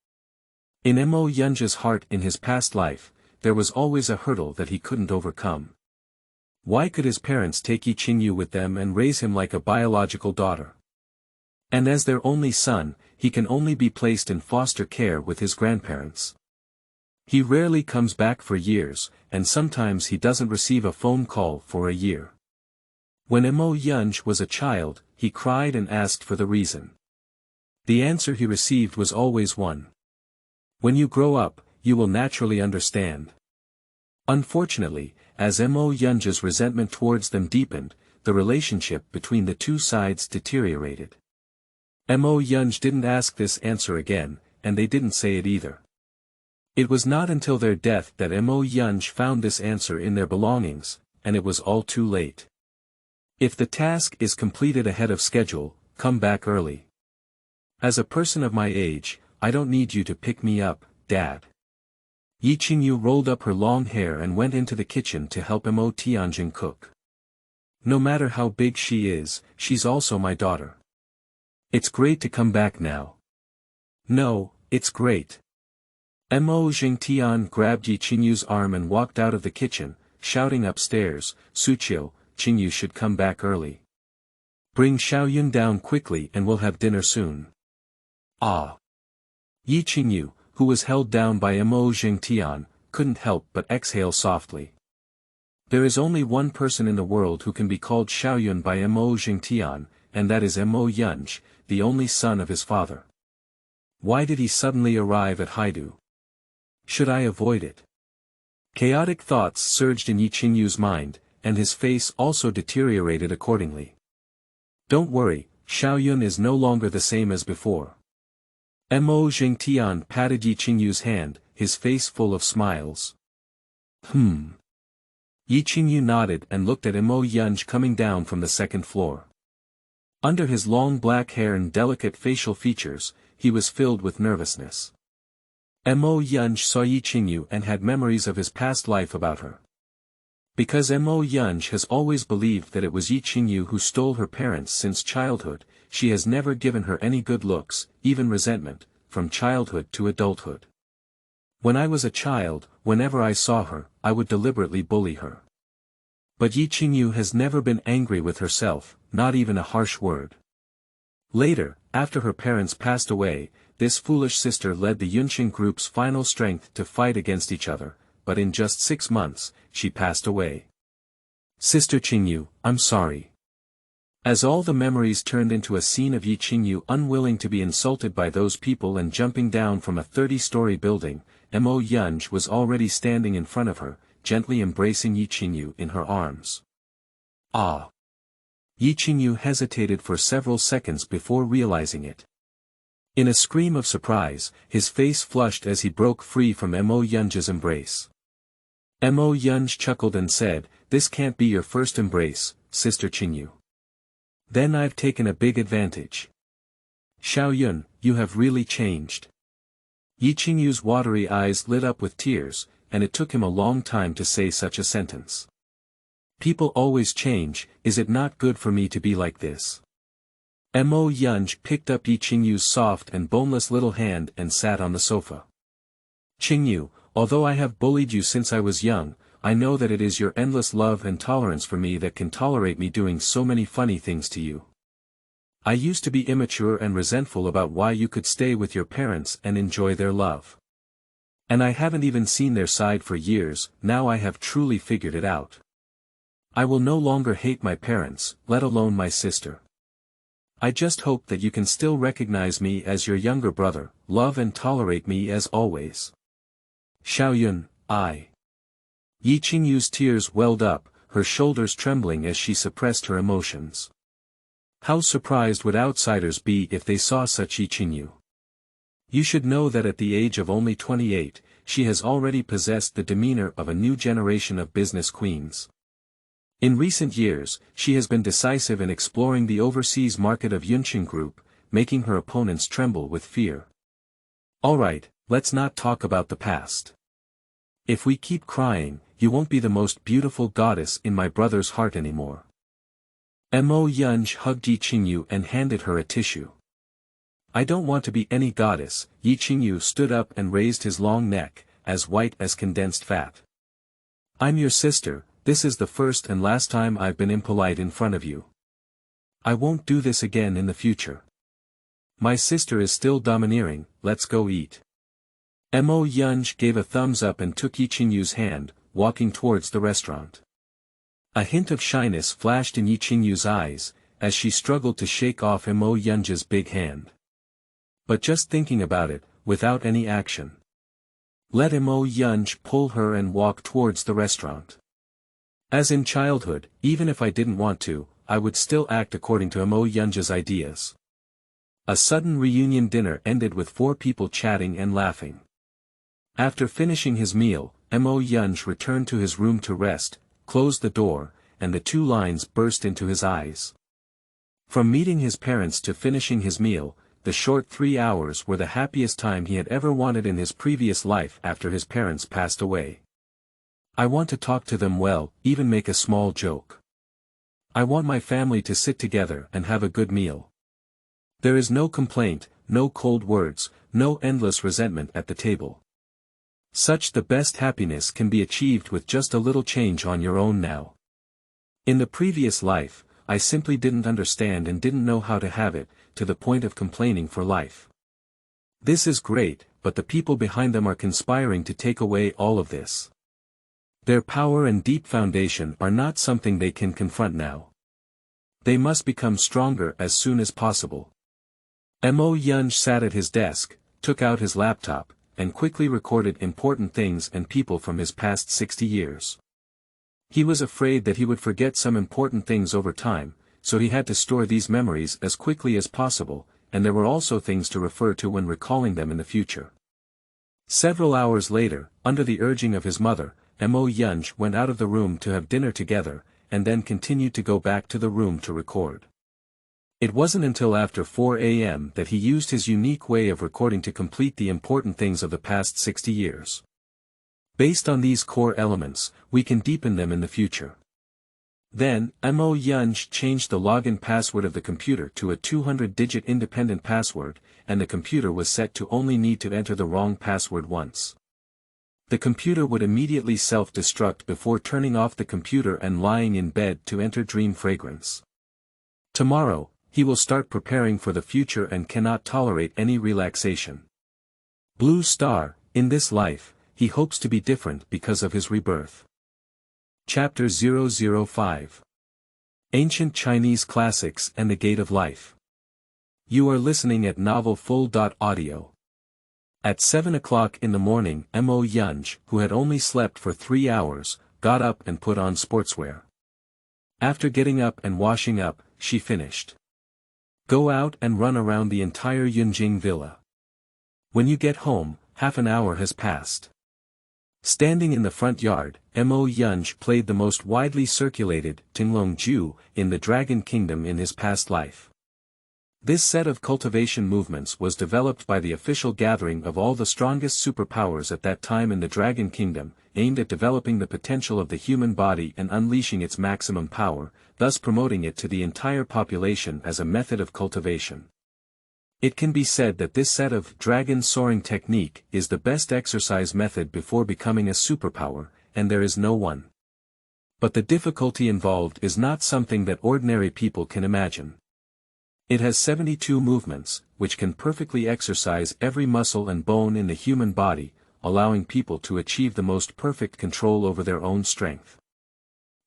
A: In Mo Yunj's heart in his past life, there was always a hurdle that he couldn't overcome. Why could his parents take Yi Qingyu with them and raise him like a biological daughter? And as their only son, he can only be placed in foster care with his grandparents. He rarely comes back for years, and sometimes he doesn't receive a phone call for a year. When Mo Yunj was a child, he cried and asked for the reason. The answer he received was always one. When you grow up, you will naturally understand. Unfortunately, as Mo Yunj's resentment towards them deepened, the relationship between the two sides deteriorated. Mo Yunj didn't ask this answer again, and they didn't say it either. It was not until their death that Mo Yunj found this answer in their belongings, and it was all too late. If the task is completed ahead of schedule, come back early. As a person of my age, I don't need you to pick me up, Dad. Yi Qingyu rolled up her long hair and went into the kitchen to help Mo Tianjin cook. No matter how big she is, she's also my daughter. It's great to come back now. No, it's great. Mo Jingtian grabbed Yi Qingyu's arm and walked out of the kitchen, shouting upstairs, "Suqiu, Qingyu should come back early. Bring Xiaoyun down quickly and we'll have dinner soon." Ah! Yi Qingyu, who was held down by Mo Jingtian, couldn't help but exhale softly. There is only one person in the world who can be called Xiaoyun by Mo Jingtian, and that is Mo Yunj, the only son of his father. Why did he suddenly arrive at Haidu? Should I avoid it? Chaotic thoughts surged in Yi Qingyu's mind, and his face also deteriorated accordingly. Don't worry, Xiaoyun is no longer the same as before. Mo Jingtian patted Yi Qingyu's hand, his face full of smiles. Yi Qingyu nodded and looked at Mo Yunj coming down from the second floor. Under his long black hair and delicate facial features, he was filled with nervousness. Mo Yunj saw Yi Qingyu and had memories of his past life about her. Because Mo Yunj has always believed that it was Yi Qingyu who stole her parents since childhood, she has never given her any good looks, even resentment, from childhood to adulthood. When I was a child, whenever I saw her, I would deliberately bully her. But Yi Qingyu has never been angry with herself, not even a harsh word. Later, after her parents passed away, this foolish sister led the Yunqing group's final strength to fight against each other, but in just 6 months, she passed away. Sister Qingyu, I'm sorry. As all the memories turned into a scene of Yi Qingyu unwilling to be insulted by those people and jumping down from a 30-story building, Mo Yunj was already standing in front of her, gently embracing Yi Qingyu in her arms. Ah! Yi Qingyu hesitated for several seconds before realizing it. In a scream of surprise, his face flushed as he broke free from Mo Yunj's embrace. Mo Yunj chuckled and said, "This can't be your first embrace, Sister Qingyu. Then I've taken a big advantage. Xiaoyun, you have really changed." Yi Qingyu's watery eyes lit up with tears, and it took him a long time to say such a sentence. People always change, is it not good for me to be like this? Mo Yunj picked up Yi Qingyu's soft and boneless little hand and sat on the sofa. Qingyu, although I have bullied you since I was young, I know that it is your endless love and tolerance for me that can tolerate me doing so many funny things to you. I used to be immature and resentful about why you could stay with your parents and enjoy their love. And I haven't even seen their side for years, now I have truly figured it out. I will no longer hate my parents, let alone my sister. I just hope that you can still recognize me as your younger brother, love and tolerate me as always. Xiaoyun, I. Yi Qingyu's tears welled up, her shoulders trembling as she suppressed her emotions. How surprised would outsiders be if they saw such Yi Qingyu? You should know that at the age of only 28, she has already possessed the demeanor of a new generation of business queens. In recent years, she has been decisive in exploring the overseas market of Yunqing Group, making her opponents tremble with fear. Alright, let's not talk about the past. If we keep crying, you won't be the most beautiful goddess in my brother's heart anymore. Mo Yunj hugged Yi Qingyu and handed her a tissue. I don't want to be any goddess. Yi Qingyu stood up and raised his long neck, as white as condensed fat. I'm your sister, this is the first and last time I've been impolite in front of you. I won't do this again in the future. My sister is still domineering, let's go eat. Mo Yunj gave a thumbs up and took Yi Qingyu's hand, walking towards the restaurant. A hint of shyness flashed in Yi Qingyu's eyes, as she struggled to shake off Mo Yunj's big hand. But just thinking about it, without any action. Let Mo Yunj pull her and walk towards the restaurant. As in childhood, even if I didn't want to, I would still act according to Mo Yunj's ideas. A sudden reunion dinner ended with 4 people chatting and laughing. After finishing his meal, Mo Yunj returned to his room to rest, closed the door, and the 2 lines burst into his eyes. From meeting his parents to finishing his meal, the short 3 hours were the happiest time he had ever wanted in his previous life after his parents passed away. I want to talk to them well, even make a small joke. I want my family to sit together and have a good meal. There is no complaint, no cold words, no endless resentment at the table. Such the best happiness can be achieved with just a little change on your own now. In the previous life, I simply didn't understand and didn't know how to have it, to the point of complaining for life. This is great, but the people behind them are conspiring to take away all of this. Their power and deep foundation are not something they can confront now. They must become stronger as soon as possible. Mo Yunj sat at his desk, took out his laptop, and quickly recorded important things and people from his past 60 years. He was afraid that he would forget some important things over time, so he had to store these memories as quickly as possible, and there were also things to refer to when recalling them in the future. Several hours later, under the urging of his mother, Mo Yunj went out of the room to have dinner together, and then continued to go back to the room to record. It wasn't until after 4 a.m. that he used his unique way of recording to complete the important things of the past 60 years. Based on these core elements, we can deepen them in the future. Then, Mo Yunj changed the login password of the computer to a 200-digit independent password, and the computer was set to only need to enter the wrong password once. The computer would immediately self-destruct before turning off the computer and lying in bed to enter dream fragrance. Tomorrow, he will start preparing for the future and cannot tolerate any relaxation. Blue Star, in this life, he hopes to be different because of his rebirth. Chapter 005. Ancient Chinese Classics and the Gate of Life. You are listening at novelfull.audio. At 7 o'clock in the morning, Mo Yunj, who had only slept for 3 hours, got up and put on sportswear. After getting up and washing up, she finished. Go out and run around the entire Yunjing villa. When you get home, half an hour has passed. Standing in the front yard, Mo Yunj played the most widely circulated Tinglong Ju in the Dragon Kingdom in his past life. This set of cultivation movements was developed by the official gathering of all the strongest superpowers at that time in the Dragon Kingdom, aimed at developing the potential of the human body and unleashing its maximum power, thus promoting it to the entire population as a method of cultivation. It can be said that this set of dragon soaring technique is the best exercise method before becoming a superpower, and there is no one. But the difficulty involved is not something that ordinary people can imagine. It has 72 movements, which can perfectly exercise every muscle and bone in the human body, allowing people to achieve the most perfect control over their own strength.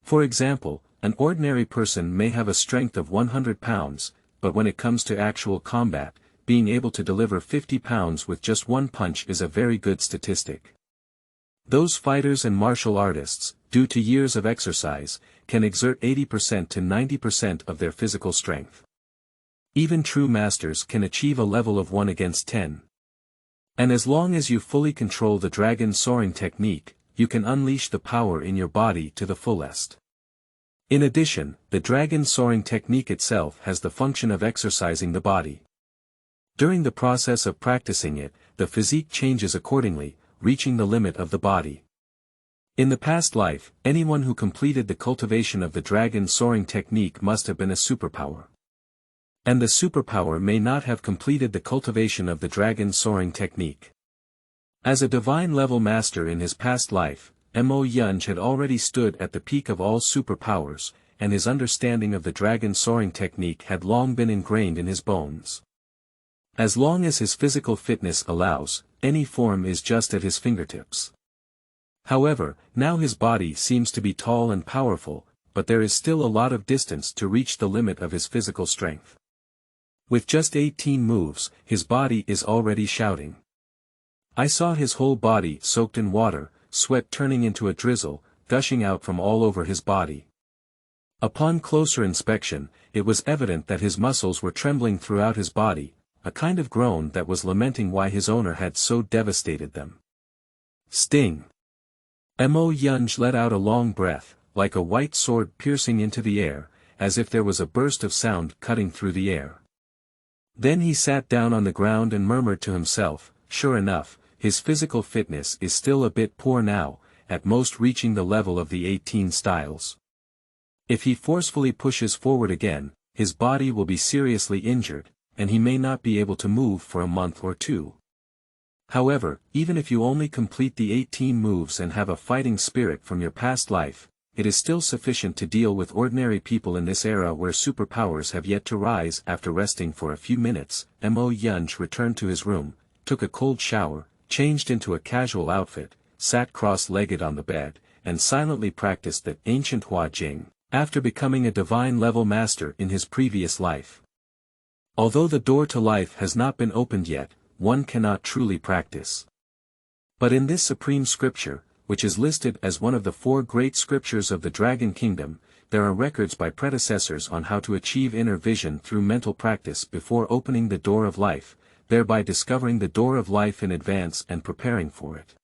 A: For example, an ordinary person may have a strength of 100 pounds, but when it comes to actual combat, being able to deliver 50 pounds with just one punch is a very good statistic. Those fighters and martial artists, due to years of exercise, can exert 80% to 90% of their physical strength. Even true masters can achieve a level of 1 against 10. And as long as you fully control the dragon soaring technique, you can unleash the power in your body to the fullest. In addition, the dragon soaring technique itself has the function of exercising the body. During the process of practicing it, the physique changes accordingly, reaching the limit of the body. In the past life, anyone who completed the cultivation of the dragon soaring technique must have been a superpower. And the superpower may not have completed the cultivation of the dragon soaring technique. As a divine-level master in his past life, Mo Yunj had already stood at the peak of all superpowers, and his understanding of the dragon soaring technique had long been ingrained in his bones. As long as his physical fitness allows, any form is just at his fingertips. However, now his body seems to be tall and powerful, but there is still a lot of distance to reach the limit of his physical strength. With just 18 moves, his body is already shouting. I saw his whole body soaked in water, sweat turning into a drizzle, gushing out from all over his body. Upon closer inspection, it was evident that his muscles were trembling throughout his body, a kind of groan that was lamenting why his owner had so devastated them. Sting! Mo Yunj let out a long breath, like a white sword piercing into the air, as if there was a burst of sound cutting through the air. Then he sat down on the ground and murmured to himself, sure enough, his physical fitness is still a bit poor now, at most reaching the level of the 18 styles. If he forcefully pushes forward again, his body will be seriously injured, and he may not be able to move for a month or two. However, even if you only complete the 18 moves and have a fighting spirit from your past life, it is still sufficient to deal with ordinary people in this era where superpowers have yet to rise. After resting for a few minutes, Mo Yunj returned to his room, took a cold shower, changed into a casual outfit, sat cross-legged on the bed, and silently practiced the ancient Hua Jing, after becoming a divine-level master in his previous life. Although the door to life has not been opened yet, one cannot truly practice. But in this supreme scripture, which is listed as one of the 4 great scriptures of the Dragon Kingdom, there are records by predecessors on how to achieve inner vision through mental practice before opening the door of life, thereby discovering the door of life in advance and preparing for it.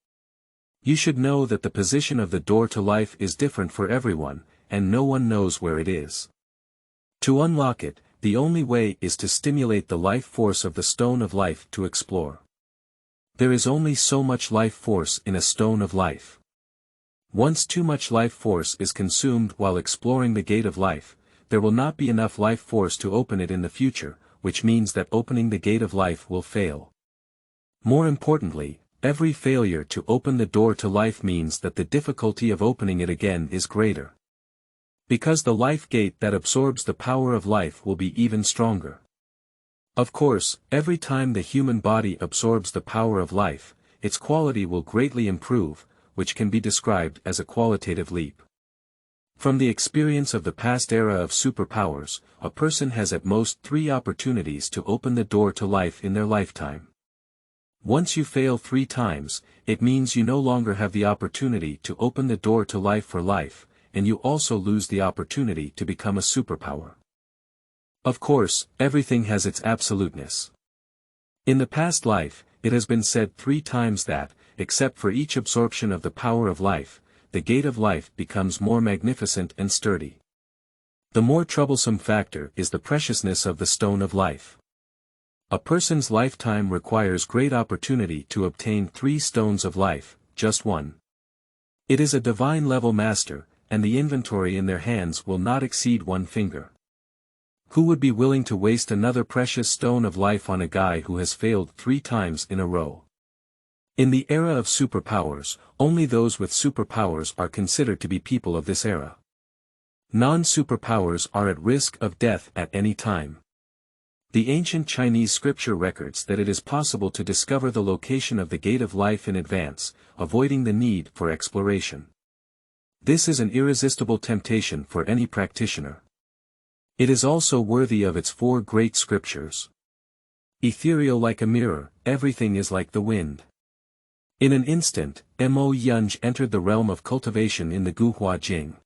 A: You should know that the position of the door to life is different for everyone, and no one knows where it is. To unlock it, the only way is to stimulate the life force of the stone of life to explore. There is only so much life force in a stone of life. Once too much life force is consumed while exploring the gate of life, there will not be enough life force to open it in the future, which means that opening the gate of life will fail. More importantly, every failure to open the door to life means that the difficulty of opening it again is greater. Because the life gate that absorbs the power of life will be even stronger. Of course, every time the human body absorbs the power of life, its quality will greatly improve, which can be described as a qualitative leap. From the experience of the past era of superpowers, a person has at most 3 opportunities to open the door to life in their lifetime. Once you fail 3 times, it means you no longer have the opportunity to open the door to life for life, and you also lose the opportunity to become a superpower. Of course, everything has its absoluteness. In the past life, it has been said 3 times that, except for each absorption of the power of life, the gate of life becomes more magnificent and sturdy. The more troublesome factor is the preciousness of the stone of life. A person's lifetime requires great opportunity to obtain 3 stones of life, just one. It is a divine-level master, and the inventory in their hands will not exceed 1 finger. Who would be willing to waste another precious stone of life on a guy who has failed 3 times in a row? In the era of superpowers, only those with superpowers are considered to be people of this era. Non-superpowers are at risk of death at any time. The ancient Chinese scripture records that it is possible to discover the location of the gate of life in advance, avoiding the need for exploration. This is an irresistible temptation for any practitioner. It is also worthy of its 4 great scriptures. Ethereal like a mirror, everything is like the wind. In an instant, Mo Yunj entered the realm of cultivation in the Guhua Jing.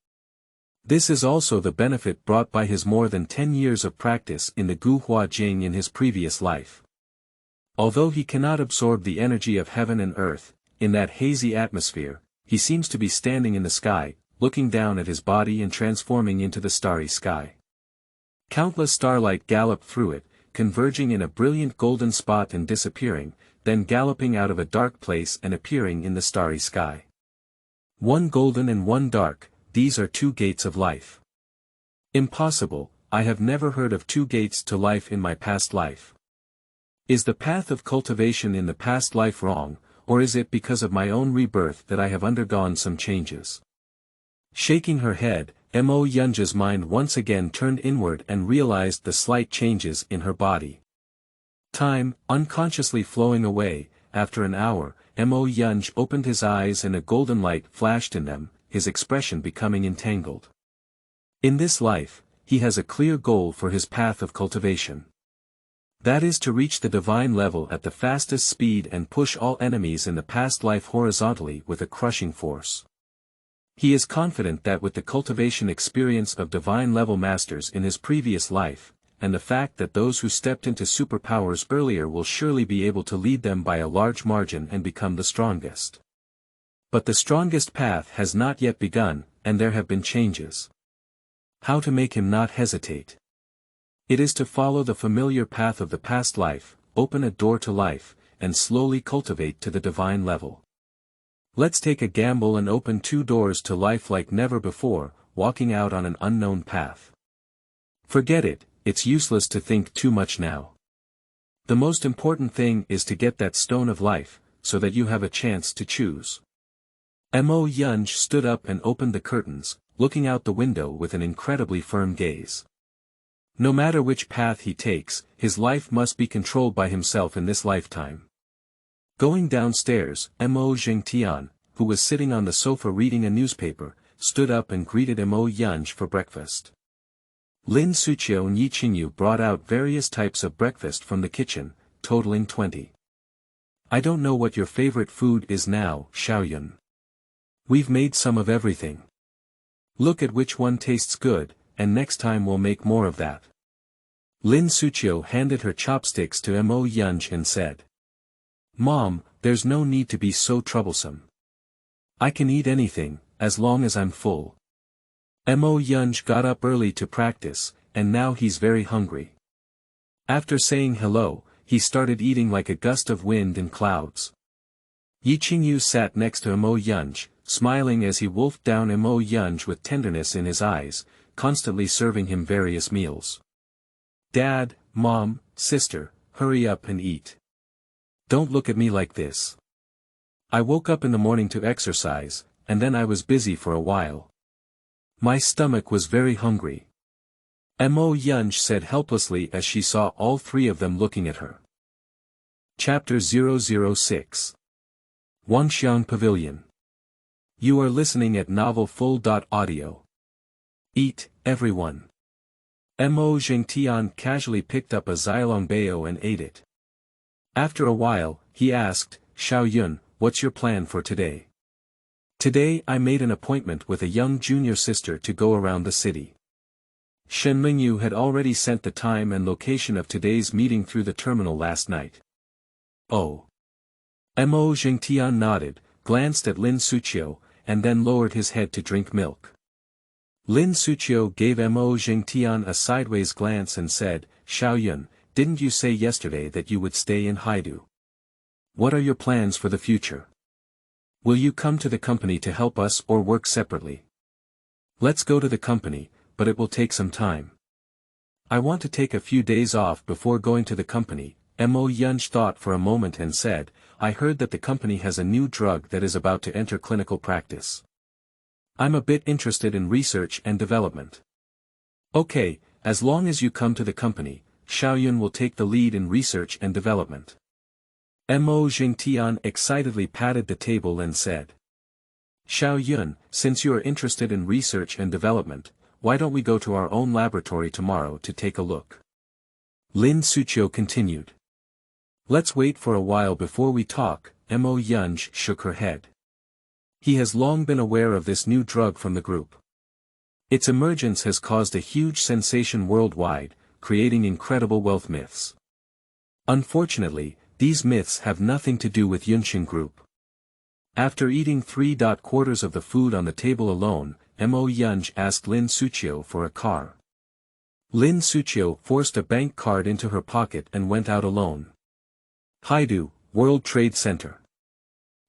A: This is also the benefit brought by his more than 10 years of practice in the Guhua Jing in his previous life. Although he cannot absorb the energy of heaven and earth, in that hazy atmosphere, he seems to be standing in the sky, looking down at his body and transforming into the starry sky. Countless starlight gallop through it, converging in a brilliant golden spot and disappearing, then galloping out of a dark place and appearing in the starry sky. 1 golden and 1 dark, these are 2 gates of life. Impossible, I have never heard of 2 gates to life in my past life. Is the path of cultivation in the past life wrong, or is it because of my own rebirth that I have undergone some changes? Shaking her head, Mo Yunj's mind once again turned inward and realized the slight changes in her body. Time, unconsciously flowing away, after an hour, Mo Yunj opened his eyes and a golden light flashed in them, his expression becoming entangled. In this life, he has a clear goal for his path of cultivation. That is to reach the divine level at the fastest speed and push all enemies in the past life horizontally with a crushing force. He is confident that with the cultivation experience of divine-level masters in his previous life, and the fact that those who stepped into superpowers earlier will surely be able to lead them by a large margin and become the strongest. But the strongest path has not yet begun, and there have been changes. How to make him not hesitate? It is to follow the familiar path of the past life, open a door to life, and slowly cultivate to the divine level. Let's take a gamble and open 2 doors to life like never before, walking out on an unknown path. Forget it, it's useless to think too much now. The most important thing is to get that stone of life, so that you have a chance to choose. Mo Yunj stood up and opened the curtains, looking out the window with an incredibly firm gaze. No matter which path he takes, his life must be controlled by himself in this lifetime. Going downstairs, Mo Zhengtian, who was sitting on the sofa reading a newspaper, stood up and greeted Mo Yunj for breakfast. Lin Suqiu and Yi Qingyu brought out various types of breakfast from the kitchen, totaling 20. I don't know what your favorite food is now, Xiaoyun. We've made some of everything. Look at which one tastes good, and next time we'll make more of that. Lin Suqiu handed her chopsticks to Mo Yunj and said. Mom, there's no need to be so troublesome. I can eat anything, as long as I'm full. Mo Yunj got up early to practice, and now he's very hungry. After saying hello, he started eating like a gust of wind and clouds. Yi Qingyu sat next to Mo Yunj, smiling as he wolfed down Mo Yunj with tenderness in his eyes, constantly serving him various meals. Dad, Mom, Sister, hurry up and eat. Don't look at me like this. I woke up in the morning to exercise, and then I was busy for a while. My stomach was very hungry. Mo Yunj said helplessly as she saw all 3 of them looking at her. Chapter 006 Wangxiang Pavilion. You are listening at novelfull.audio. Eat, everyone. Mo Zhengtian casually picked up a Xiaolongbao and ate it. After a while, he asked, Xiaoyun, what's your plan for today? Today I made an appointment with a young junior sister to go around the city. Shen Mingyu had already sent the time and location of today's meeting through the terminal last night. Oh. Mo Zhengtian nodded, glanced at Lin Suqiu, and then lowered his head to drink milk. Lin Suqiu gave Mo Zhengtian a sideways glance and said, Xiaoyun, didn't you say yesterday that you would stay in Haidu? What are your plans for the future? Will you come to the company to help us or work separately? Let's go to the company, but it will take some time. I want to take a few days off before going to the company. Mo Yunj thought for a moment and said, I heard that the company has a new drug that is about to enter clinical practice. I'm a bit interested in research and development. Okay, as long as you come to the company, Xiaoyun will take the lead in research and development. Mo Jingtian excitedly patted the table and said. Xiaoyun, since you are interested in research and development, why don't we go to our own laboratory tomorrow to take a look? Lin Suqiu continued. Let's wait for a while before we talk. Mo Yunj shook her head. He has long been aware of this new drug from the group. Its emergence has caused a huge sensation worldwide, creating incredible wealth myths. Unfortunately, these myths have nothing to do with Yunxin Group. After eating 3/4 of the food on the table alone, Mo Yunj asked Lin Suqiu for a car. Lin Suqiu forced a bank card into her pocket and went out alone. Haidu, World Trade Center.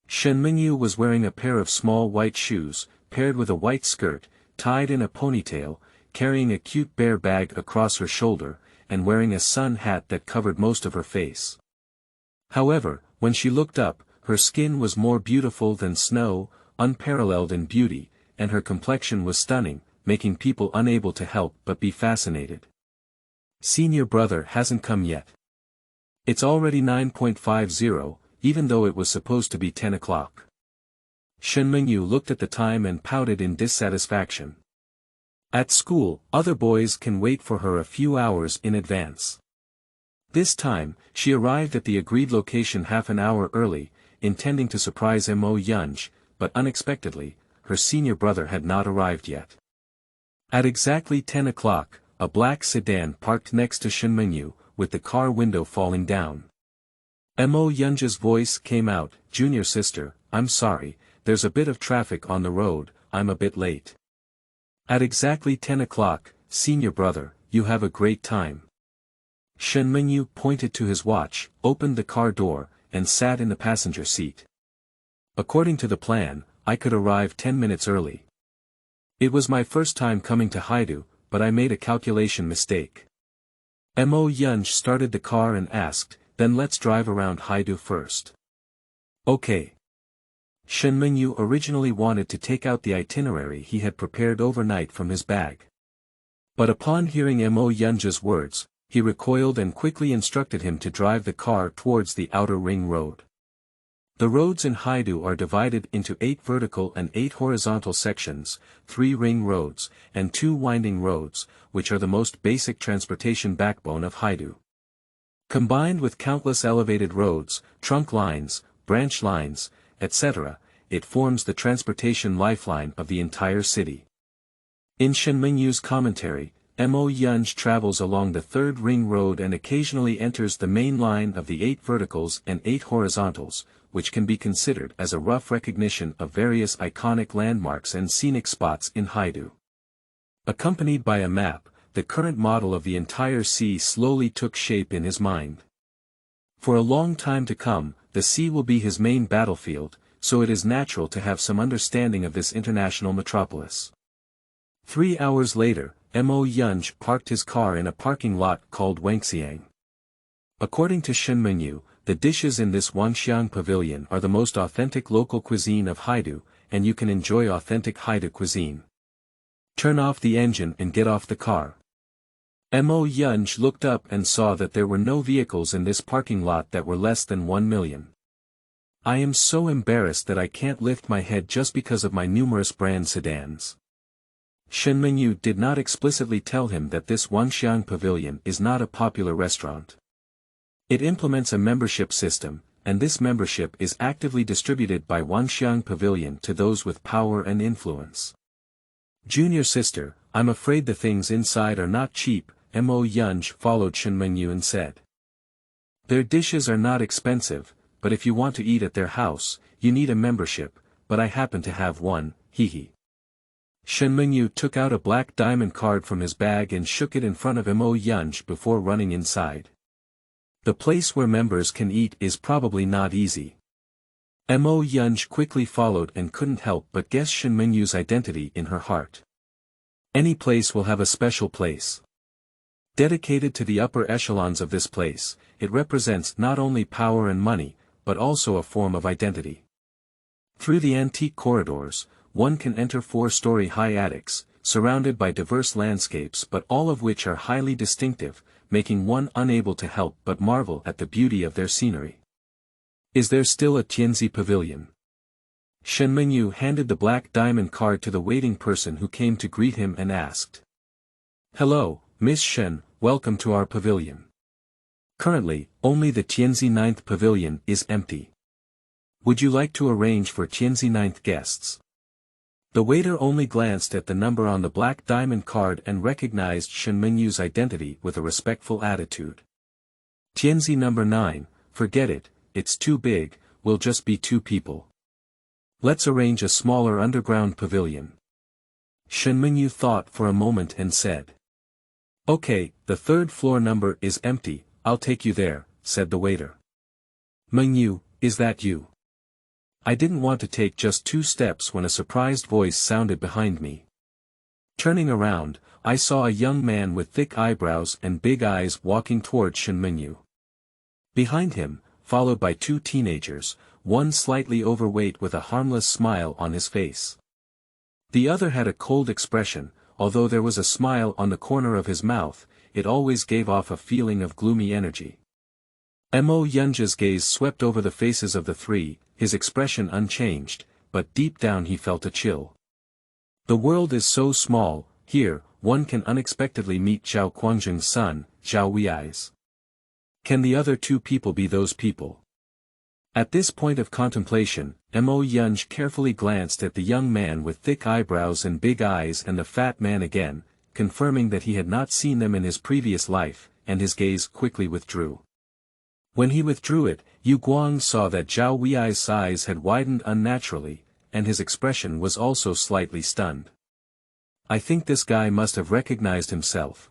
A: Shen Mingyu was wearing a pair of small white shoes, paired with a white skirt, tied in a ponytail, carrying a cute bear bag across her shoulder, and wearing a sun hat that covered most of her face. However, when she looked up, her skin was more beautiful than snow, unparalleled in beauty, and her complexion was stunning, making people unable to help but be fascinated. Senior brother hasn't come yet. It's already 9:50, even though it was supposed to be 10 o'clock. Shen Mingyu looked at the time and pouted in dissatisfaction. At school, other boys can wait for her a few hours in advance. This time, she arrived at the agreed location half an hour early, intending to surprise Mo Yunj, but unexpectedly, her senior brother had not arrived yet. At exactly 10 o'clock, a black sedan parked next to Shen Mingyu, with the car window falling down. Mo Yunja's voice came out, Junior sister, I'm sorry, there's a bit of traffic on the road, I'm a bit late. At exactly 10 o'clock, senior brother, you have a great time. Shen Mingyu pointed to his watch, opened the car door, and sat in the passenger seat. According to the plan, I could arrive 10 minutes early. It was my first time coming to Haidu, but I made a calculation mistake. Mo Yunj started the car and asked, then let's drive around Haidu first. Okay. Shen Mingyu originally wanted to take out the itinerary he had prepared overnight from his bag. But upon hearing Mo Yunja's words, he recoiled and quickly instructed him to drive the car towards the outer ring road. The roads in Haidu are divided into 8 vertical and 8 horizontal sections, 3 ring roads, and 2 winding roads, which are the most basic transportation backbone of Haidu. Combined with countless elevated roads, trunk lines, branch lines, etc., it forms the transportation lifeline of the entire city. In Shen Mingyu's commentary, Mo Yunj travels along the 3rd ring road and occasionally enters the main line of the 8 verticals and 8 horizontals, which can be considered as a rough recognition of various iconic landmarks and scenic spots in Haidu. Accompanied by a map, the current model of the entire sea slowly took shape in his mind. For a long time to come, the sea will be his main battlefield, so it is natural to have some understanding of this international metropolis. 3 hours later, Mo Yunj parked his car in a parking lot called Wangxiang. According to Shen Mingyu, the dishes in this Wangxiang Pavilion are the most authentic local cuisine of Haidu, and you can enjoy authentic Haidu cuisine. Turn off the engine and get off the car. Mo Yunj looked up and saw that there were no vehicles in this parking lot that were less than 1 million. I am so embarrassed that I can't lift my head just because of my numerous brand sedans. Shen Mingyu did not explicitly tell him that this Wangxiang Pavilion is not a popular restaurant. It implements a membership system, and this membership is actively distributed by Wangxiang Pavilion to those with power and influence. Junior sister, I'm afraid the things inside are not cheap, Mo Yunj followed Shen Mingyu and said. Their dishes are not expensive, but if you want to eat at their house, you need a membership, but I happen to have one, hehe. Shen Mingyu took out a black diamond card from his bag and shook it in front of Mo Yunj before running inside. The place where members can eat is probably not easy. Mo Yunj quickly followed and couldn't help but guess Shen Mingyu's identity in her heart. Any place will have a special place. Dedicated to the upper echelons of this place, it represents not only power and money, but also a form of identity. Through the antique corridors, one can enter 4-story high attics, surrounded by diverse landscapes but all of which are highly distinctive, making one unable to help but marvel at the beauty of their scenery. Is there still a Tianzi Pavilion? Shen Mingyu handed the black diamond card to the waiting person who came to greet him and asked. Hello, Miss Shen, welcome to our pavilion. Currently, only the Tianzi 9th Pavilion is empty. Would you like to arrange for Tianzi 9th guests? The waiter only glanced at the number on the black diamond card and recognized Shen Mingyu's identity with a respectful attitude. Tianzi number 9, forget it, it's too big, we'll just be 2 people. Let's arrange a smaller underground pavilion. Shen Mingyu thought for a moment and said. Okay, the 3rd floor number is empty, I'll take you there, said the waiter. Mingyu, is that you? I didn't want to take just 2 steps when a surprised voice sounded behind me. Turning around, I saw a young man with thick eyebrows and big eyes walking toward Shen Mingyu. Behind him, followed by 2 teenagers, one slightly overweight with a harmless smile on his face. The other had a cold expression, although there was a smile on the corner of his mouth, it always gave off a feeling of gloomy energy. Mo Yunja's gaze swept over the faces of the 3, his expression unchanged, but deep down he felt a chill. The world is so small, here, one can unexpectedly meet Zhao Guangjing's son, Zhao Wei's. Can the other 2 people be those people? At this point of contemplation, Mo Yunj carefully glanced at the young man with thick eyebrows and big eyes and the fat man again, confirming that he had not seen them in his previous life, and his gaze quickly withdrew. When he withdrew it, Yu Guang saw that Zhao Wei's eyes had widened unnaturally, and his expression was also slightly stunned. I think this guy must have recognized himself.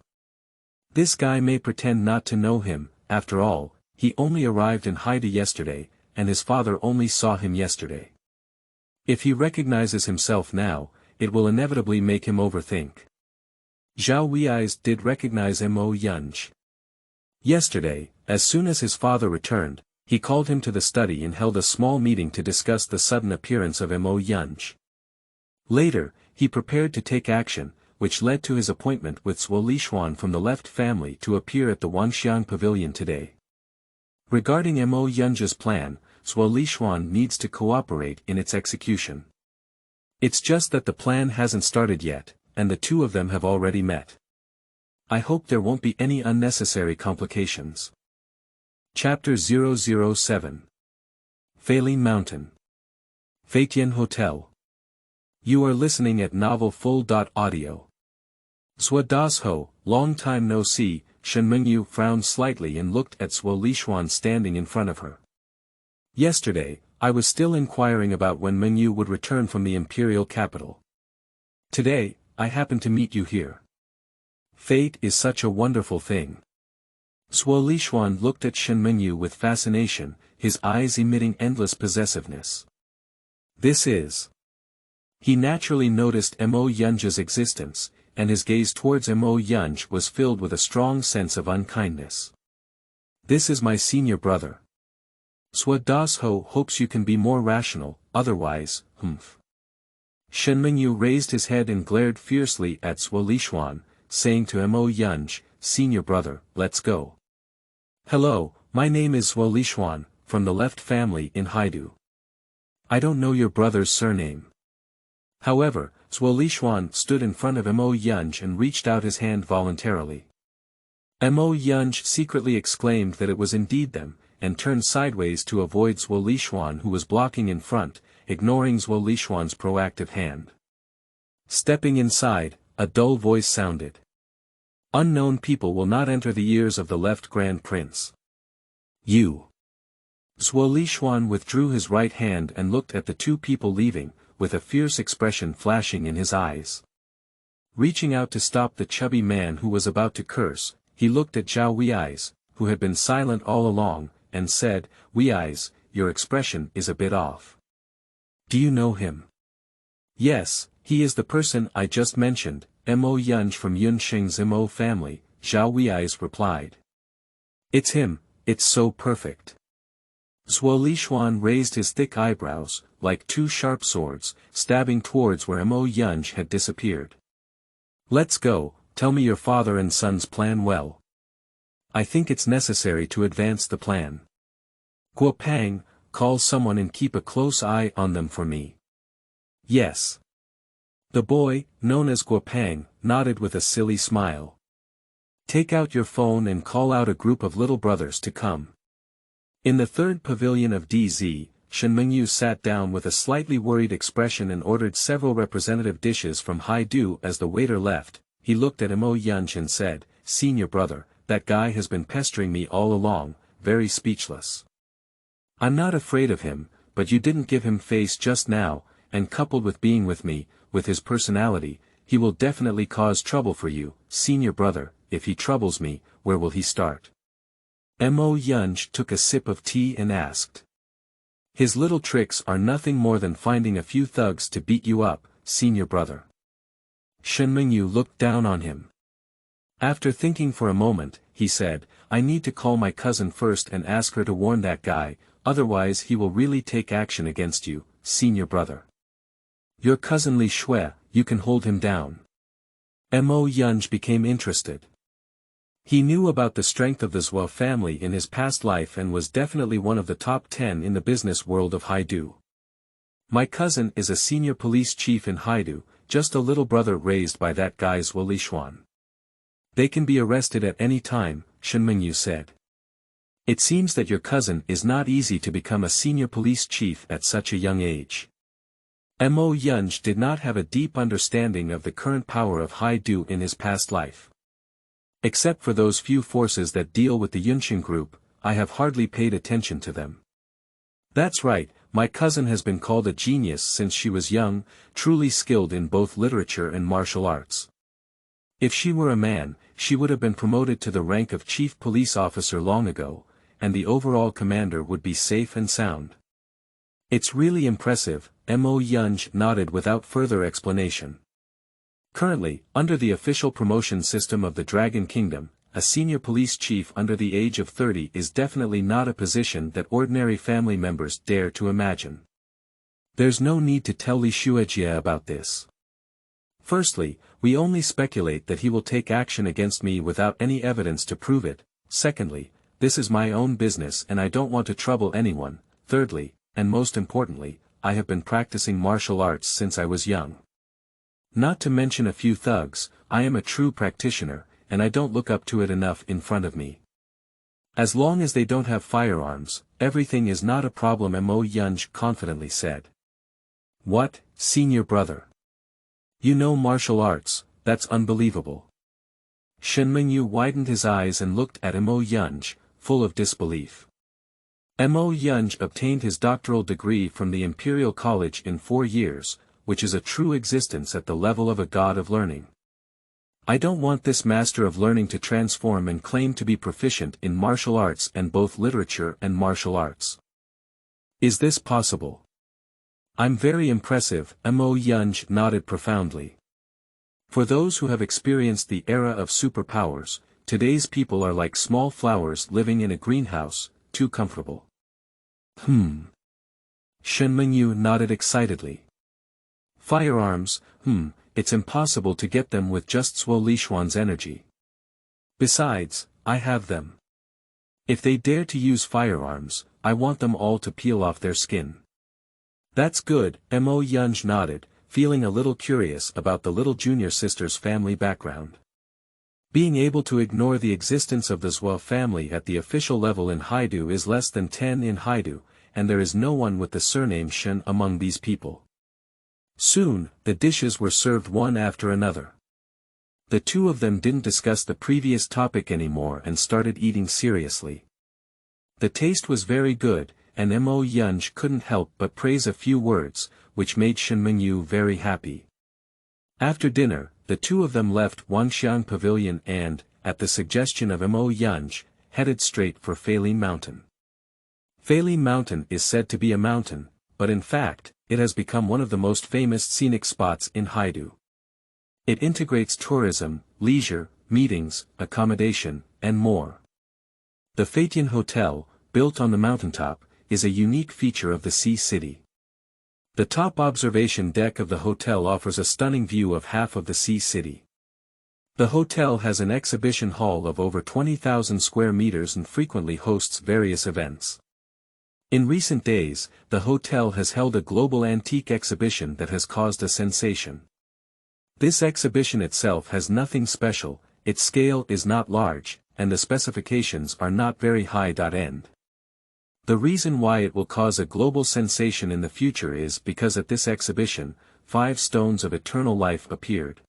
A: This guy may pretend not to know him, after all, he only arrived in Haida yesterday, and his father only saw him yesterday. If he recognizes himself now, it will inevitably make him overthink. Zhao Wei's did recognize Mo Yunj. Yesterday, as soon as his father returned, he called him to the study and held a small meeting to discuss the sudden appearance of Mo Yunj. Later, he prepared to take action, which led to his appointment with Shuangwen from the left family to appear at the Wangxiang Pavilion today. Regarding Mo Yunja's plan, Shuangwen needs to cooperate in its execution. It's just that the plan hasn't started yet, and the 2 of them have already met. I hope there won't be any unnecessary complications. Chapter 007 Feilin Mountain Feitian Hotel. You are listening at novelfull.audio. Zhua Dasho, long time no see, Shen Mingyu frowned slightly and looked at Shuangwen standing in front of her. Yesterday, I was still inquiring about when Mingyu would return from the imperial capital. Today, I happen to meet you here. Fate is such a wonderful thing. Shuangwen looked at Shen Mingyu with fascination, his eyes emitting endless possessiveness. This is. He naturally noticed Mo Yunja's existence, and his gaze towards Mo Yunj was filled with a strong sense of unkindness. This is my senior brother. Zhua Dasho hopes you can be more rational, otherwise, Shen Mingyu raised his head and glared fiercely at Shuangwen, saying to Mo Yunj, senior brother, let's go. Hello, my name is Shuangwen, from the left family in Haidu. I don't know your brother's surname. However, Shuangwen stood in front of Mo Yunj and reached out his hand voluntarily. Mo Yunj secretly exclaimed that it was indeed them, and turned sideways to avoid Shuangwen who was blocking in front, ignoring Shuangwen's proactive hand. Stepping inside, a dull voice sounded. Unknown people will not enter the ears of the left Grand Prince. You. Shuangwen withdrew his right hand and looked at the 2 people leaving, with a fierce expression flashing in his eyes. Reaching out to stop the chubby man who was about to curse, he looked at Zhao Wei's, who had been silent all along, and said, "Wei's, your expression is a bit off. Do you know him?" "Yes, he is the person I just mentioned, Mo Yunj from Yunsheng's Mo family," Zhao Wei's replied. "It's him, it's so perfect." Zhuo Lishuan raised his thick eyebrows, like two sharp swords, stabbing towards where Mo Yunj had disappeared. "Let's go, tell me your father and son's plan well. I think it's necessary to advance the plan. Guo Pang, call someone and keep a close eye on them for me." "Yes." The boy, known as Guo Pang, nodded with a silly smile. "Take out your phone and call out a group of little brothers to come." In the third pavilion of DZ, Shen Mengyu sat down with a slightly worried expression and ordered several representative dishes from Haidu. As the waiter left, he looked at Mo Yunj and said, "Senior brother, that guy has been pestering me all along, very speechless. I'm not afraid of him, but you didn't give him face just now, and coupled with being with me, with his personality, he will definitely cause trouble for you, senior brother. If he troubles me, where will he start?" Mo Yunj took a sip of tea and asked. "His little tricks are nothing more than finding a few thugs to beat you up, senior brother." Shen Mengyu looked down on him. After thinking for a moment, he said, "I need to call my cousin first and ask her to warn that guy, otherwise he will really take action against you, senior brother. Your cousin Li Shui, you can hold him down." Mo Yunj became interested. He knew about the strength of the Zhuo family in his past life and was definitely one of the top 10 in the business world of Haidu. "My cousin is a senior police chief in Haidu, just a little brother raised by that guy Zhuo Lishuan. They can be arrested at any time," Shen Mengyu said. "It seems that your cousin is not easy to become a senior police chief at such a young age." Mo Yunj did not have a deep understanding of the current power of Haidu in his past life. "Except for those few forces that deal with the Yunqing group, I have hardly paid attention to them." "That's right, my cousin has been called a genius since she was young, truly skilled in both literature and martial arts. If she were a man, she would have been promoted to the rank of chief police officer long ago, and the overall commander would be safe and sound." "It's really impressive," Mo Yunj nodded without further explanation. Currently, under the official promotion system of the Dragon Kingdom, a senior police chief under the age of 30 is definitely not a position that ordinary family members dare to imagine. There's no need to tell Li Shuijie about this. Firstly, we only speculate that he will take action against me without any evidence to prove it. Secondly, this is my own business and I don't want to trouble anyone. Thirdly, and most importantly, I have been practicing martial arts since I was young. Not to mention a few thugs, I am a true practitioner, and I don't look up to it enough in front of me. As long as they don't have firearms, everything is not a problem," Mo Yunj confidently said. "What, senior brother? You know martial arts, that's unbelievable." Shen Mengyu widened his eyes and looked at Mo Yunj, full of disbelief. Mo Yunj obtained his doctoral degree from the Imperial College in 4 years, which is a true existence at the level of a god of learning. I don't want this master of learning to transform and claim to be proficient in martial arts and both literature and martial arts. Is this possible? I'm very impressive, Mo Yunj nodded profoundly. For those who have experienced the era of superpowers, today's people are like small flowers living in a greenhouse, too comfortable. Shen Mengyu nodded excitedly. Firearms, it's impossible to get them with just Zhuo Lishuan's energy. Besides, I have them. If they dare to use firearms, I want them all to peel off their skin. That's good, Mo Yunj nodded, feeling a little curious about the little junior sister's family background. Being able to ignore the existence of the Zhuo family at the official level in Haidu is less than 10 in Haidu, and there is no one with the surname Shen among these people. Soon, the dishes were served one after another. The two of them didn't discuss the previous topic anymore and started eating seriously. The taste was very good, and Mo Yunj couldn't help but praise a few words, which made Shen Mengyu very happy. After dinner, the two of them left Wangxiang Pavilion and, at the suggestion of Mo Yunj, headed straight for Feilin Mountain. Feilin Mountain is said to be a mountain, but in fact, it has become one of the most famous scenic spots in Haidu. It integrates tourism, leisure, meetings, accommodation, and more. The Feitian Hotel, built on the mountaintop, is a unique feature of the Sea City. The top observation deck of the hotel offers a stunning view of half of the Sea City. The hotel has an exhibition hall of over 20,000 square meters and frequently hosts various events. In recent days, the hotel has held a global antique exhibition that has caused a sensation. This exhibition itself has nothing special, its scale is not large, and the specifications are not very high-end. The reason why it will cause a global sensation in the future is because at this exhibition, 5 stones of eternal life appeared.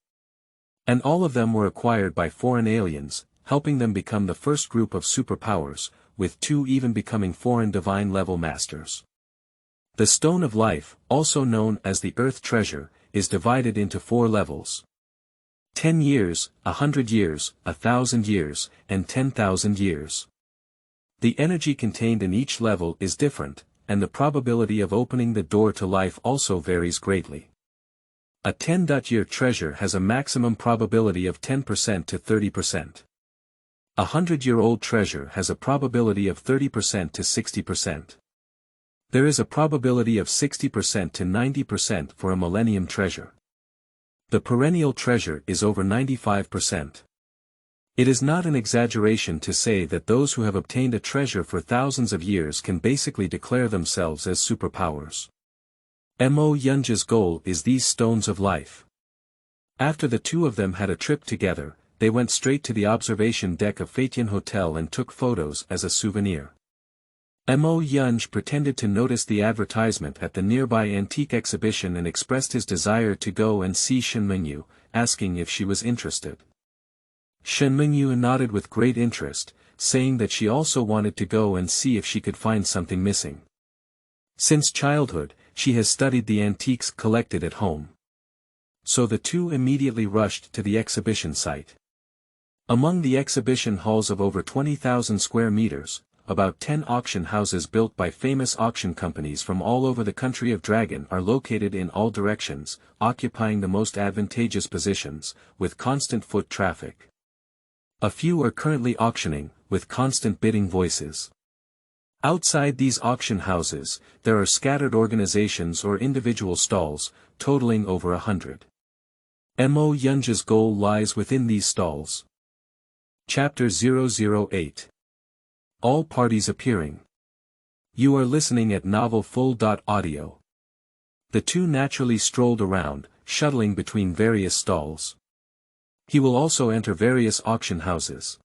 A: And all of them were acquired by foreign aliens, helping them become the first group of superpowers, with 2 even becoming foreign divine-level masters. The Stone of Life, also known as the Earth Treasure, is divided into 4 levels. 10 years, 100 years, 1,000 years, and 10,000 years. The energy contained in each level is different, and the probability of opening the door to life also varies greatly. A 10-year treasure has a maximum probability of 10% to 30%. A 100-year-old treasure has a probability of 30% to 60%. There is a probability of 60% to 90% for a millennium treasure. The perennial treasure is over 95%. It is not an exaggeration to say that those who have obtained a treasure for thousands of years can basically declare themselves as superpowers. Mo Yunja's goal is these stones of life. After the 2 of them had a trip together, they went straight to the observation deck of Feitian Hotel and took photos as a souvenir. Mo Yunj pretended to notice the advertisement at the nearby antique exhibition and expressed his desire to go and see Shenmengyu, asking if she was interested. Shenmengyu nodded with great interest, saying that she also wanted to go and see if she could find something missing. Since childhood, she has studied the antiques collected at home. So the 2 immediately rushed to the exhibition site. Among the exhibition halls of over 20,000 square meters, about 10 auction houses built by famous auction companies from all over the country of Dragon are located in all directions, occupying the most advantageous positions, with constant foot traffic. A few are currently auctioning, with constant bidding voices. Outside these auction houses, there are scattered organizations or individual stalls, totaling over 100. Mo Yunja's goal lies within these stalls. Chapter 008. All parties appearing. You are listening at Novel Full.audio. The 2 naturally strolled around, shuttling between various stalls. He will also enter various auction houses.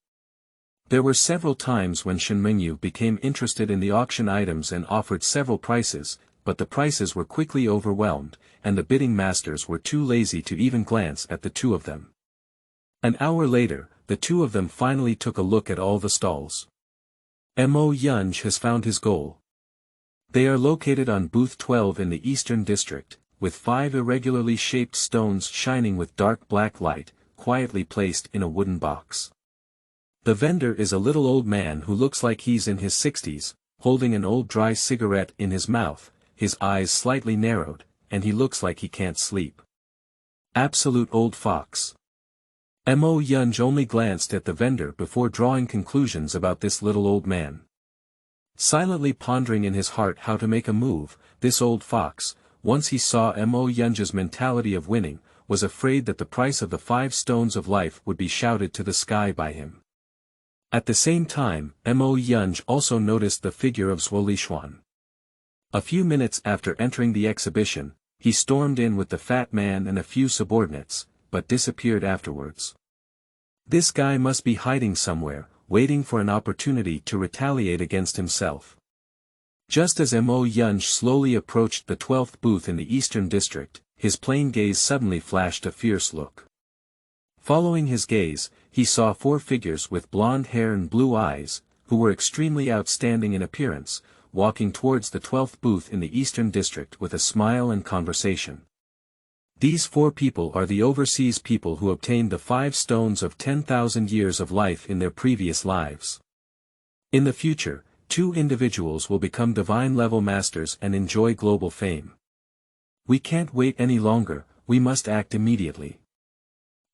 A: There were several times when Shenmengyu became interested in the auction items and offered several prices, but the prices were quickly overwhelmed, and the bidding masters were too lazy to even glance at the 2 of them. An hour later, the 2 of them finally took a look at all the stalls. Mo Yunj has found his goal. They are located on booth 12 in the Eastern District, with 5 irregularly shaped stones shining with dark black light, quietly placed in a wooden box. The vendor is a little old man who looks like he's in his 60s, holding an old dry cigarette in his mouth, his eyes slightly narrowed, and he looks like he can't sleep. Absolute old fox. Mo Yunj only glanced at the vendor before drawing conclusions about this little old man. Silently pondering in his heart how to make a move, this old fox, once he saw Mo Yunja's mentality of winning, was afraid that the price of the 5 stones of life would be shouted to the sky by him. At the same time, Mo Yunj also noticed the figure of Shuangwen. A few minutes after entering the exhibition, he stormed in with the fat man and a few subordinates, but disappeared afterwards. This guy must be hiding somewhere, waiting for an opportunity to retaliate against himself. Just as Mo Yunj slowly approached the 12th booth in the Eastern District, his plain gaze suddenly flashed a fierce look. Following his gaze, he saw 4 figures with blonde hair and blue eyes, who were extremely outstanding in appearance, walking towards the 12th booth in the Eastern District with a smile and conversation. These 4 people are the overseas people who obtained the 5 stones of 10,000 years of life in their previous lives. In the future, 2 individuals will become divine-level masters and enjoy global fame. We can't wait any longer, we must act immediately.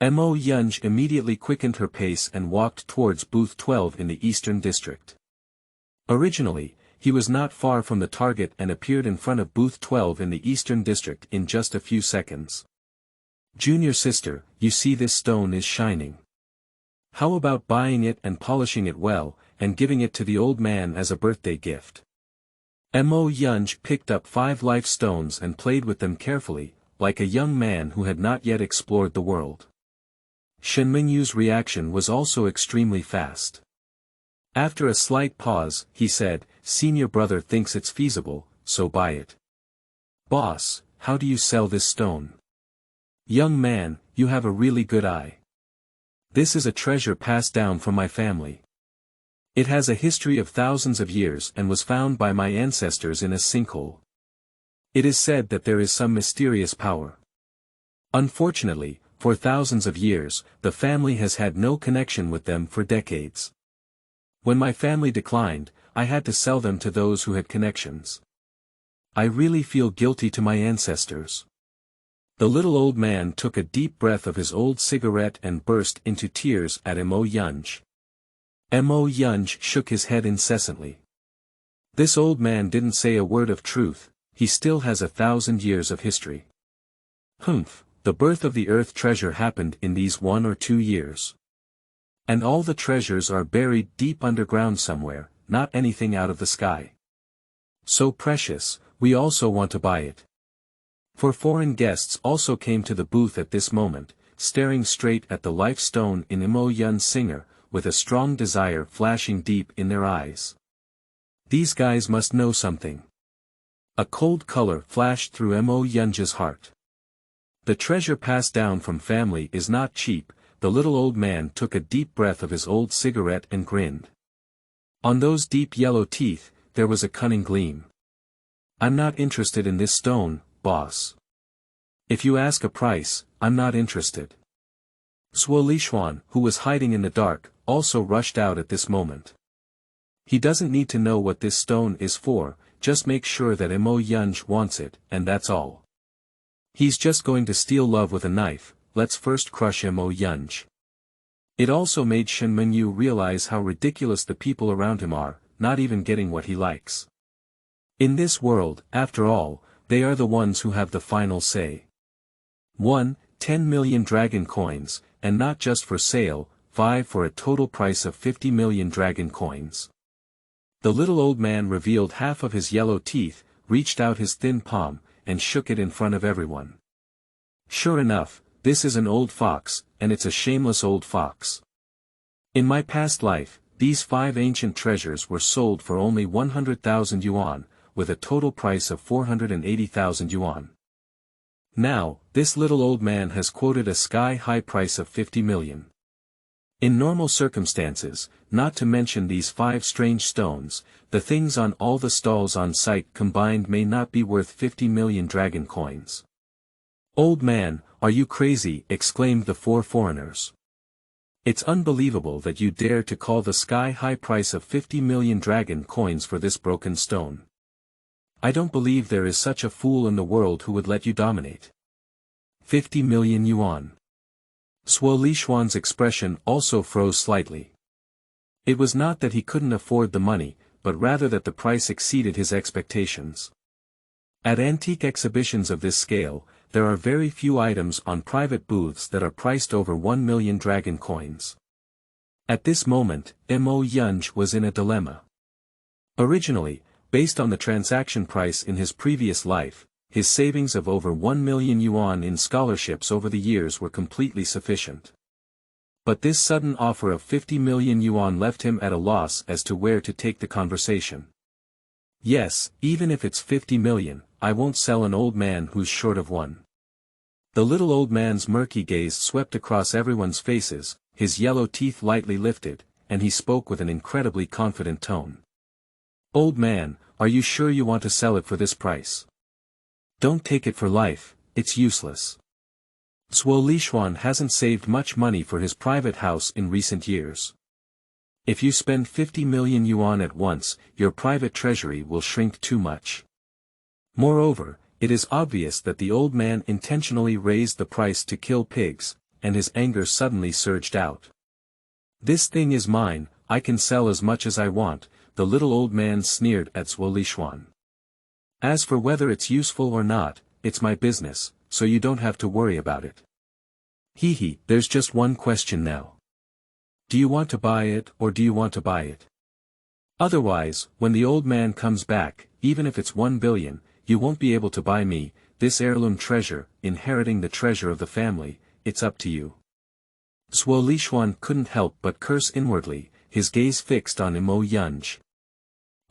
A: Mo Yunj immediately quickened her pace and walked towards booth 12 in the Eastern District. Originally, he was not far from the target and appeared in front of booth 12 in the Eastern District in just a few seconds. Junior sister, you see this stone is shining. How about buying it and polishing it well, and giving it to the old man as a birthday gift? Mo Yunj picked up 5 life stones and played with them carefully, like a young man who had not yet explored the world. Shen Mingyu's reaction was also extremely fast. After a slight pause, he said, "Senior brother thinks it's feasible, so buy it." "Boss, how do you sell this stone?" "Young man, you have a really good eye. This is a treasure passed down from my family. It has a history of thousands of years and was found by my ancestors in a sinkhole. It is said that there is some mysterious power. Unfortunately, for thousands of years, the family has had no connection with them for decades. When my family declined, I had to sell them to those who had connections. I really feel guilty to my ancestors." The little old man took a deep breath of his old cigarette and burst into tears at Mo Yunj. Mo Yunj shook his head incessantly. This old man didn't say a word of truth, he still has 1,000 years of history. Humph, the birth of the earth treasure happened in these 1 or 2 years. And all the treasures are buried deep underground somewhere, not anything out of the sky. So precious, we also want to buy it. 4 foreign guests also came to the booth at this moment, staring straight at the life stone in Mo Yun's singer, with a strong desire flashing deep in their eyes. These guys must know something. A cold color flashed through Mo Yunja's heart. The treasure passed down from family is not cheap. The little old man took a deep breath of his old cigarette and grinned. On those deep yellow teeth, there was a cunning gleam. "I'm not interested in this stone, boss. If you ask a price, I'm not interested." Shuangwen, who was hiding in the dark, also rushed out at this moment. "He doesn't need to know what this stone is for, just make sure that Mo Yunj wants it, and that's all. He's just going to steal love with a knife, let's first crush Mo Yunj." It also made Shen Mingyu realize how ridiculous the people around him are, not even getting what he likes. In this world, after all, they are the ones who have the final say. 10 million dragon coins, and not just for sale, 5 for a total price of 50 million dragon coins. The little old man revealed half of his yellow teeth, reached out his thin palm, and shook it in front of everyone. Sure enough, this is an old fox, and it's a shameless old fox. In my past life, these 5 ancient treasures were sold for only 100,000 yuan, with a total price of 480,000 yuan. Now, this little old man has quoted a sky-high price of 50 million. In normal circumstances, not to mention these 5 strange stones, the things on all the stalls on site combined may not be worth 50 million dragon coins. "Old man, are you crazy?" exclaimed the 4 foreigners. "It's unbelievable that you dare to call the sky-high price of 50 million dragon coins for this broken stone. I don't believe there is such a fool in the world who would let you dominate. 50 million yuan. Shuangwen's expression also froze slightly. It was not that he couldn't afford the money, but rather that the price exceeded his expectations. At antique exhibitions of this scale, there are very few items on private booths that are priced over 1 million dragon coins. At this moment, Mo Yunj was in a dilemma. Originally, based on the transaction price in his previous life, his savings of over 1 million yuan in scholarships over the years were completely sufficient. But this sudden offer of 50 million yuan left him at a loss as to where to take the conversation. "Yes, even if it's 50 million, I won't sell an old man who's short of one." The little old man's murky gaze swept across everyone's faces, his yellow teeth lightly lifted, and he spoke with an incredibly confident tone. "Old man, are you sure you want to sell it for this price? Don't take it for life, it's useless. Shuangwen hasn't saved much money for his private house in recent years. If you spend 50 million yuan at once, your private treasury will shrink too much. Moreover, it is obvious that the old man intentionally raised the price to kill pigs, and his anger suddenly surged out. This thing is mine, I can sell as much as I want, the little old man sneered at Shuangwen. As for whether it's useful or not, it's my business, so you don't have to worry about it. Hee, there's just one question now. Do you want to buy it or do you want to buy it? Otherwise, when the old man comes back, even if it's 1 billion, you won't be able to buy me, this heirloom treasure, inheriting the treasure of the family, it's up to you. Shuangwen couldn't help but curse inwardly, his gaze fixed on Mo Yunj.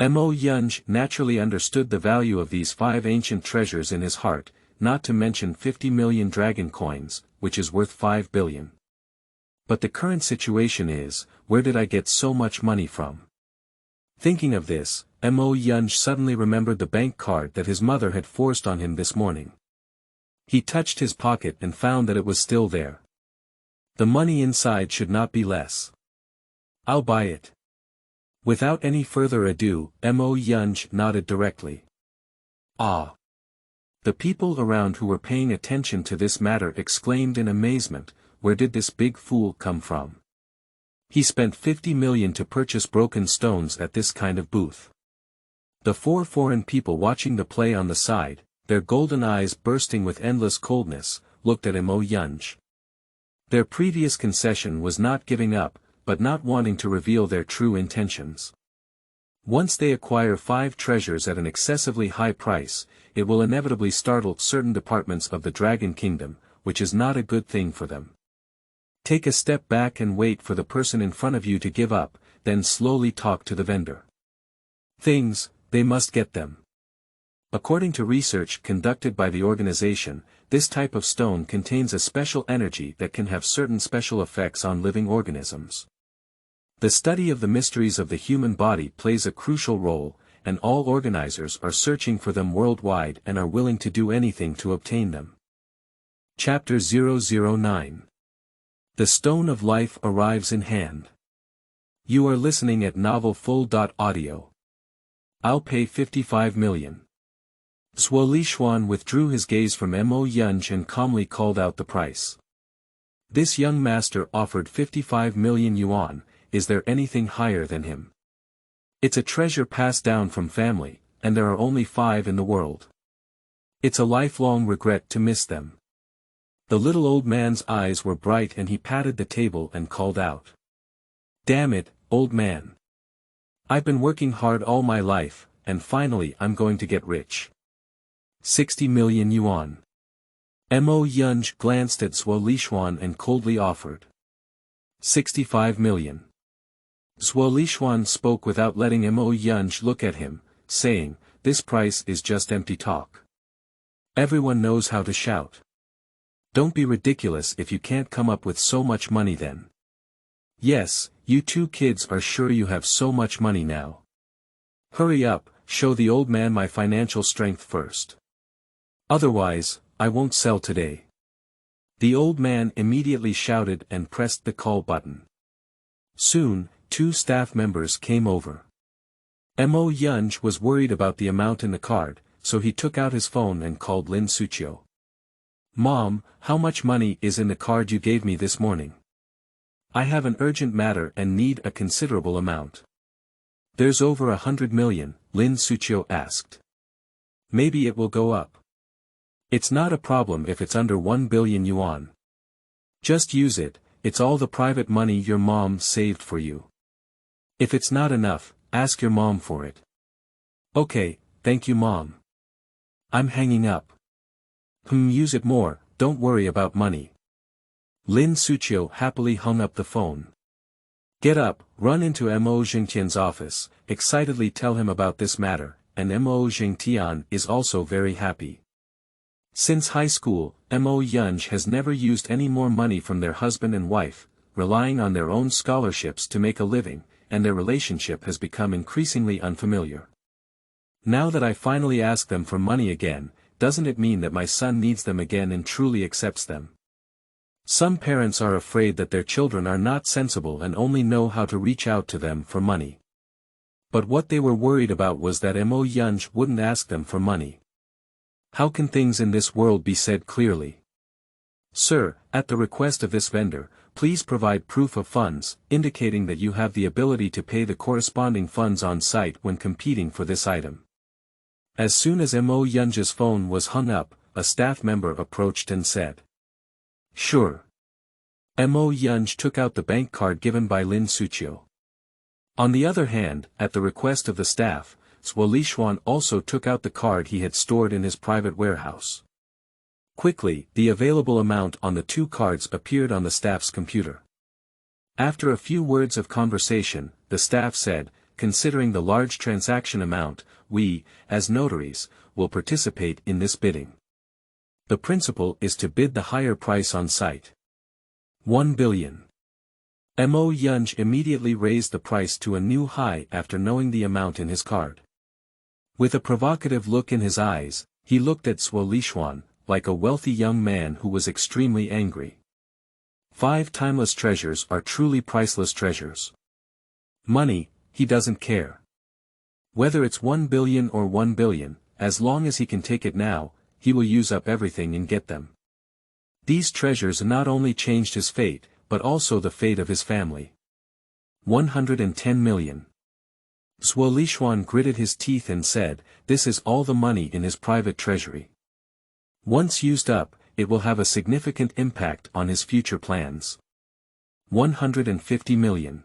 A: Mo Yunj naturally understood the value of these 5 ancient treasures in his heart, not to mention 50 million dragon coins, which is worth 5 billion. But the current situation is, where did I get so much money from? Thinking of this, Mo Yunj suddenly remembered the bank card that his mother had forced on him this morning. He touched his pocket and found that it was still there. The money inside should not be less. I'll buy it. Without any further ado, Mo Yunj nodded directly. Ah! The people around who were paying attention to this matter exclaimed in amazement, where did this big fool come from? He spent 50 million to purchase broken stones at this kind of booth. The 4 foreign people watching the play on the side, their golden eyes bursting with endless coldness, looked at Mo Yunj. Their previous concession was not giving up, but not wanting to reveal their true intentions. Once they acquire 5 treasures at an excessively high price, it will inevitably startle certain departments of the Dragon Kingdom, which is not a good thing for them. Take a step back and wait for the person in front of you to give up, then slowly talk to the vendor. Things, they must get them. According to research conducted by the organization, this type of stone contains a special energy that can have certain special effects on living organisms. The study of the mysteries of the human body plays a crucial role, and all organizers are searching for them worldwide and are willing to do anything to obtain them. Chapter 009. The Stone of Life arrives in hand. You are listening at novelfull.audio. I'll pay 55 million. Shuangwen withdrew his gaze from Mo Yunj and calmly called out the price. This young master offered 55 million yuan, is there anything higher than him? It's a treasure passed down from family, and there are only 5 in the world. It's a lifelong regret to miss them. The little old man's eyes were bright and he patted the table and called out. Damn it, old man. I've been working hard all my life, and finally I'm going to get rich. 60 million yuan. Mo Yunj glanced at Shuangwen and coldly offered. 65 million. Shuangwen spoke without letting Mo Yunj look at him, saying, this price is just empty talk. Everyone knows how to shout. Don't be ridiculous if you can't come up with so much money then. Yes, you 2 kids are sure you have so much money now. Hurry up, show the old man my financial strength first. Otherwise, I won't sell today. The old man immediately shouted and pressed the call button. Soon, 2 staff members came over. Mo Yunj was worried about the amount in the card, so he took out his phone and called Lin Suqiu. Mom, how much money is in the card you gave me this morning? I have an urgent matter and need a considerable amount. There's over 100 million, Lin Suqiu asked. Maybe it will go up. It's not a problem if it's under 1 billion yuan. Just use it, it's all the private money your mom saved for you. If it's not enough, ask your mom for it. Okay, thank you mom. I'm hanging up. Use it more, don't worry about money. Lin Suqiu happily hung up the phone. Get up, run into Mo Jingtian's office, excitedly tell him about this matter, and Mo Jingtian is also very happy. Since high school, Mo Yunj has never used any more money from their husband and wife, relying on their own scholarships to make a living, and their relationship has become increasingly unfamiliar. Now that I finally ask them for money again, doesn't it mean that my son needs them again and truly accepts them? Some parents are afraid that their children are not sensible and only know how to reach out to them for money. But what they were worried about was that Mo Yunj wouldn't ask them for money. How can things in this world be said clearly? Sir, at the request of this vendor, please provide proof of funds, indicating that you have the ability to pay the corresponding funds on site when competing for this item. As soon as Mo Yunj's phone was hung up, a staff member approached and said, "Sure." Mo Yunj took out the bank card given by Lin Suqiu. On the other hand, at the request of the staff, Zhuo Lishuan also took out the card he had stored in his private warehouse. Quickly, the available amount on the two cards appeared on the staff's computer. After a few words of conversation, the staff said, "Considering the large transaction amount, we, as notaries, will participate in this bidding. The principle is to bid the higher price on site. 1 billion. Mo Yunj immediately raised the price to a new high after knowing the amount in his card. With a provocative look in his eyes, he looked at Zhuo Lishuan, like a wealthy young man who was extremely angry. 5 timeless treasures are truly priceless treasures. Money, he doesn't care. Whether it's 1 billion or 1 billion, as long as he can take it now, he will use up everything and get them. These treasures not only changed his fate, but also the fate of his family. 110 million. Zhuo Lishuan gritted his teeth and said, "This is all the money in his private treasury. Once used up, it will have a significant impact on his future plans." 150 million.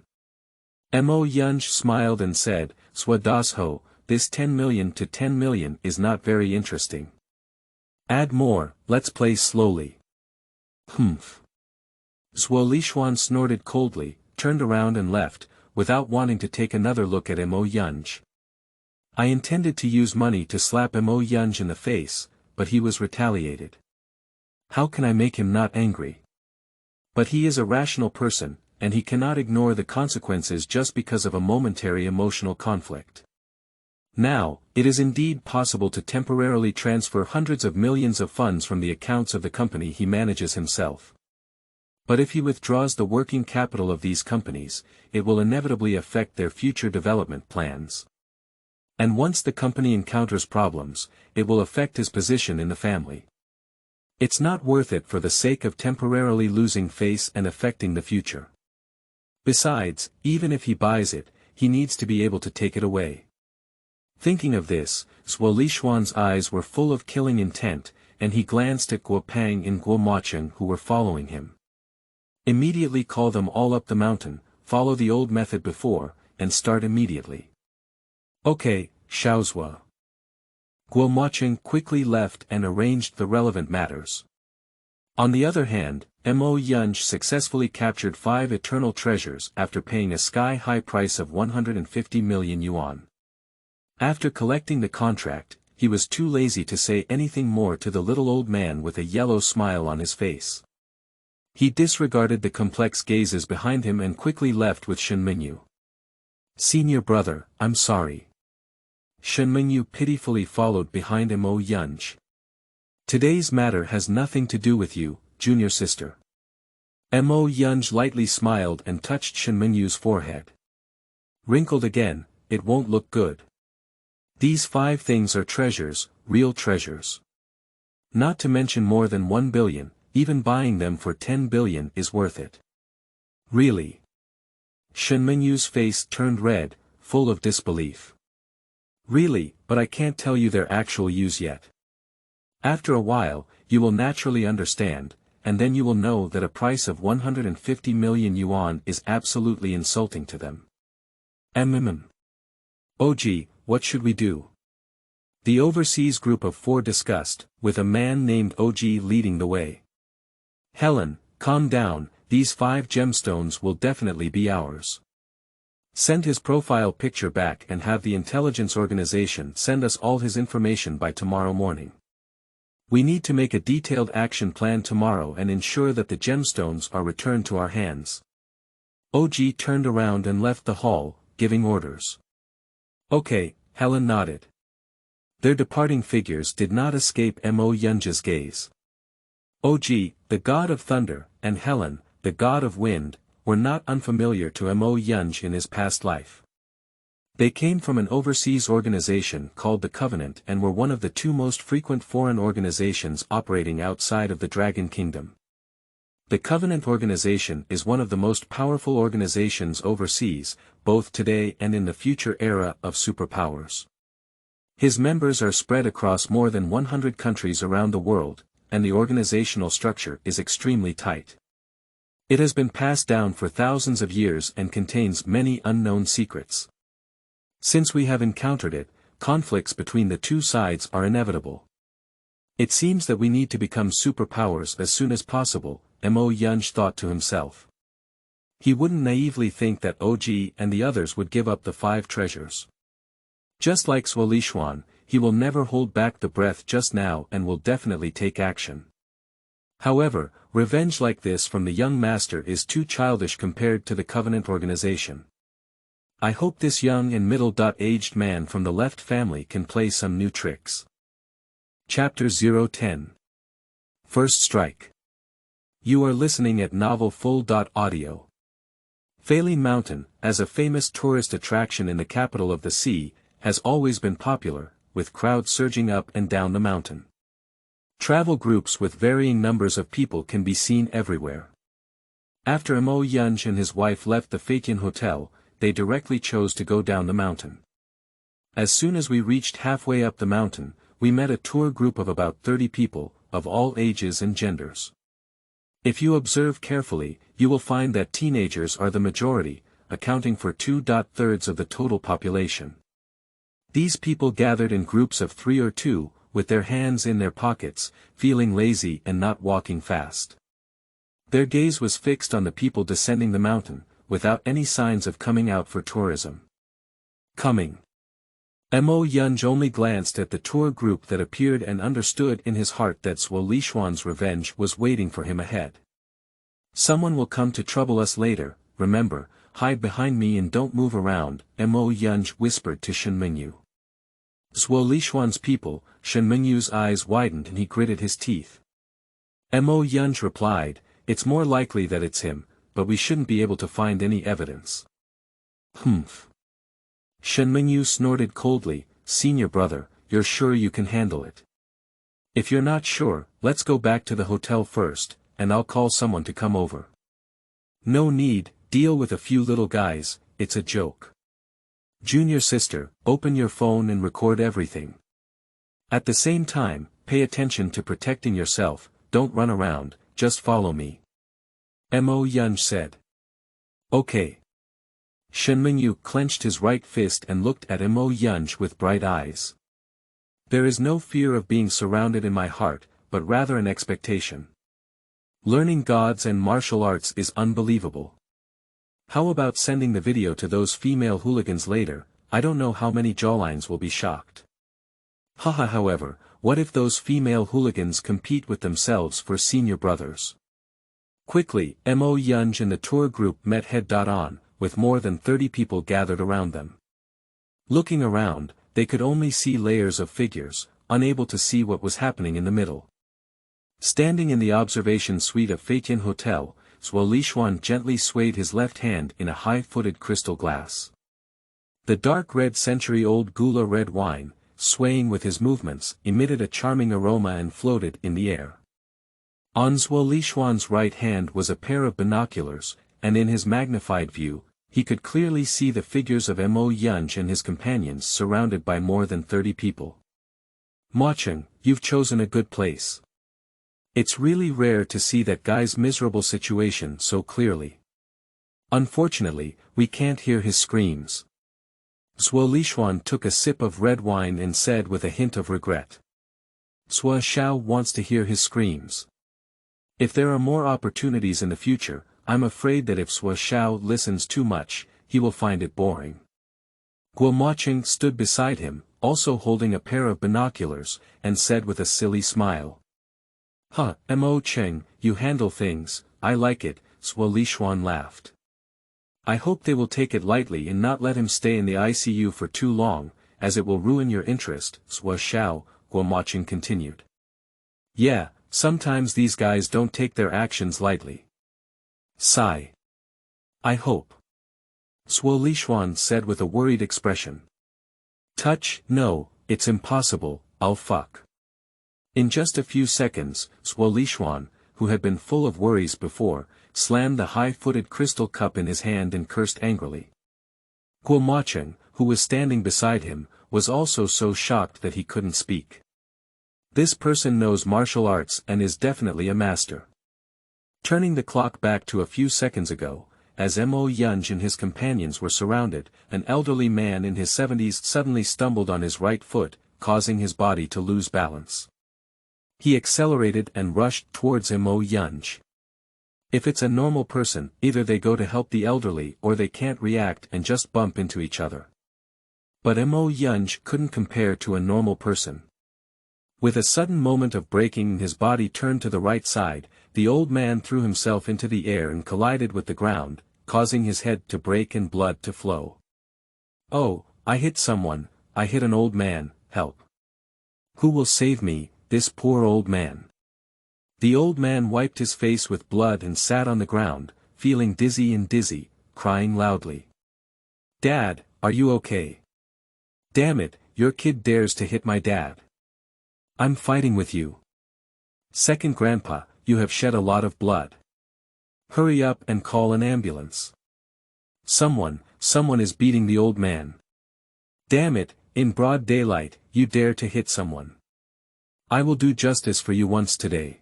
A: Mo Yunj smiled and said, "Zhuo Das Ho, this 10 million to 10 million is not very interesting. Add more, let's play slowly." Humph. Zhuo Lishuan snorted coldly, turned around and left, without wanting to take another look at Mo Yunj. I intended to use money to slap Mo Yunj in the face, but he was retaliated. How can I make him not angry? But he is a rational person, and he cannot ignore the consequences just because of a momentary emotional conflict. Now, it is indeed possible to temporarily transfer hundreds of millions of funds from the accounts of the company he manages himself. But if he withdraws the working capital of these companies, it will inevitably affect their future development plans. And once the company encounters problems, it will affect his position in the family. It's not worth it for the sake of temporarily losing face and affecting the future. Besides, even if he buys it, he needs to be able to take it away. Thinking of this, Zhuo Lishuan's eyes were full of killing intent, and he glanced at Guo Pang and Guo Mocheng who were following him. Immediately call them all up the mountain, follow the old method before, and start immediately. Okay, Xiaozhua. Guo Mocheng quickly left and arranged the relevant matters. On the other hand, Mo Yunj successfully captured 5 eternal treasures after paying a sky-high price of 150 million yuan. After collecting the contract, he was too lazy to say anything more to the little old man with a yellow smile on his face. He disregarded the complex gazes behind him and quickly left with Shen Mingyu. "Senior brother, I'm sorry." Shen Mingyu pitifully followed behind Mo Yunj. "Today's matter has nothing to do with you, junior sister." Mo Yunj lightly smiled and touched Shen Mingyu's forehead. "Wrinkled again, it won't look good. These 5 things are treasures, real treasures. Not to mention more than 1 billion, even buying them for 10 billion is worth it." "Really?" Shen Mingyu's face turned red, full of disbelief. "Really, but I can't tell you their actual use yet. After a while, you will naturally understand, and then you will know that a price of 150 million yuan is absolutely insulting to them." "OG, what should we do?" The overseas group of 4 discussed, with a man named OG leading the way. "Helen, calm down, these 5 gemstones will definitely be ours. Send his profile picture back and have the intelligence organization send us all his information by tomorrow morning. We need to make a detailed action plan tomorrow and ensure that the gemstones are returned to our hands." OG turned around and left the hall, giving orders. "Okay," Helen nodded. Their departing figures did not escape Mo Yunj's gaze. "OG, the god of thunder, and Helen, the god of wind, were not unfamiliar to Mo Yunj in his past life. They came from an overseas organization called the Covenant and were one of the two most frequent foreign organizations operating outside of the Dragon Kingdom. The Covenant organization is one of the most powerful organizations overseas, both today and in the future era of superpowers. His members are spread across more than 100 countries around the world, and the organizational structure is extremely tight. It has been passed down for thousands of years and contains many unknown secrets. Since we have encountered it, conflicts between the two sides are inevitable. It seems that we need to become superpowers as soon as possible, Mo Yunj thought to himself. He wouldn't naively think that OG and the others would give up the 5 treasures. Just like Shuangwen, he will never hold back the breath just now and will definitely take action. However, revenge like this from the young master is too childish compared to the Covenant organization. I hope this young and middle-aged man from the left family can play some new tricks. Chapter 010. First Strike. You are listening at novelfull.audio. Feilin Mountain, as a famous tourist attraction in the capital of the sea, has always been popular, with crowds surging up and down the mountain. Travel groups with varying numbers of people can be seen everywhere. After Mo Yunj and his wife left the Feitian hotel, they directly chose to go down the mountain. As soon as we reached halfway up the mountain, we met a tour group of about 30 people, of all ages and genders. If you observe carefully, you will find that teenagers are the majority, accounting for 2/3 of the total population. These people gathered in groups of 3 or 2, with their hands in their pockets, feeling lazy and not walking fast. Their gaze was fixed on the people descending the mountain, without any signs of coming out for tourism. Coming. Mo Yunj only glanced at the tour group that appeared and understood in his heart that Shuangwen's revenge was waiting for him ahead. Someone will come to trouble us later, remember, hide behind me and don't move around, Mo Yunj whispered to Shen Mingyu. Shuangwen's people, Shen Mingyu's eyes widened and he gritted his teeth. Mo Yunj replied, it's more likely that it's him, but we shouldn't be able to find any evidence. Humph. Shen Mingyu snorted coldly, senior brother, you're sure you can handle it? If you're not sure, let's go back to the hotel first, and I'll call someone to come over. No need, deal with a few little guys, it's a joke. Junior sister, open your phone and record everything. At the same time, pay attention to protecting yourself, don't run around, just follow me. Mo Yunj said. Okay. Shen Mingyu clenched his right fist and looked at Mo Yunj with bright eyes. There is no fear of being surrounded in my heart, but rather an expectation. Learning gods and martial arts is unbelievable. How about sending the video to those female hooligans later? I don't know how many jawlines will be shocked. Haha. However, what if those female hooligans compete with themselves for senior brothers? Quickly, Mo Yunj and the tour group met head-on, with more than 30 people gathered around them. Looking around, they could only see layers of figures, unable to see what was happening in the middle. Standing in the observation suite of Feitian Hotel, Shuangwen gently swayed his left hand in a high-footed crystal glass. The dark red century-old gula red wine, swaying with his movements, emitted a charming aroma and floated in the air. On Shuangwen's right hand was a pair of binoculars, and in his magnified view, he could clearly see the figures of Mo Yunj and his companions surrounded by more than 30 people. Wangxiang, you've chosen a good place. It's really rare to see that guy's miserable situation so clearly. Unfortunately, we can't hear his screams. Shuangwen took a sip of red wine and said with a hint of regret. Shuo Xiao wants to hear his screams. If there are more opportunities in the future, I'm afraid that if Shuo Xiao listens too much, he will find it boring. Wangxiang stood beside him, also holding a pair of binoculars, and said with a silly smile. Huh, Mo Cheng, you handle things, I like it, Shuangwen laughed. I hope they will take it lightly and not let him stay in the ICU for too long, as it will ruin your interest, Shuo Xiao, Wangxiang continued. Yeah, sometimes these guys don't take their actions lightly. Sigh. I hope. Shuangwen said with a worried expression. Touch, no, it's impossible, I'll fuck. In just a few seconds, Shuangwen, who had been full of worries before, slammed the high-footed crystal cup in his hand and cursed angrily. Wangxiang, who was standing beside him, was also so shocked that he couldn't speak. This person knows martial arts and is definitely a master. Turning the clock back to a few seconds ago, as Mo Yunj and his companions were surrounded, an elderly man in his 70s suddenly stumbled on his right foot, causing his body to lose balance. He accelerated and rushed towards Mo Yunj. If it's a normal person, either they go to help the elderly or they can't react and just bump into each other. But Mo Yunj couldn't compare to a normal person. With a sudden moment of braking, his body turned to the right side, the old man threw himself into the air and collided with the ground, causing his head to break and blood to flow. Oh, I hit someone, I hit an old man, help. Who will save me, this poor old man? The old man wiped his face with blood and sat on the ground, feeling dizzy, crying loudly. Dad, are you okay? Damn it, your kid dares to hit my dad. I'm fighting with you. Second grandpa, you have shed a lot of blood. Hurry up and call an ambulance. Someone is beating the old man. Damn it, in broad daylight, you dare to hit someone. I will do justice for you once today.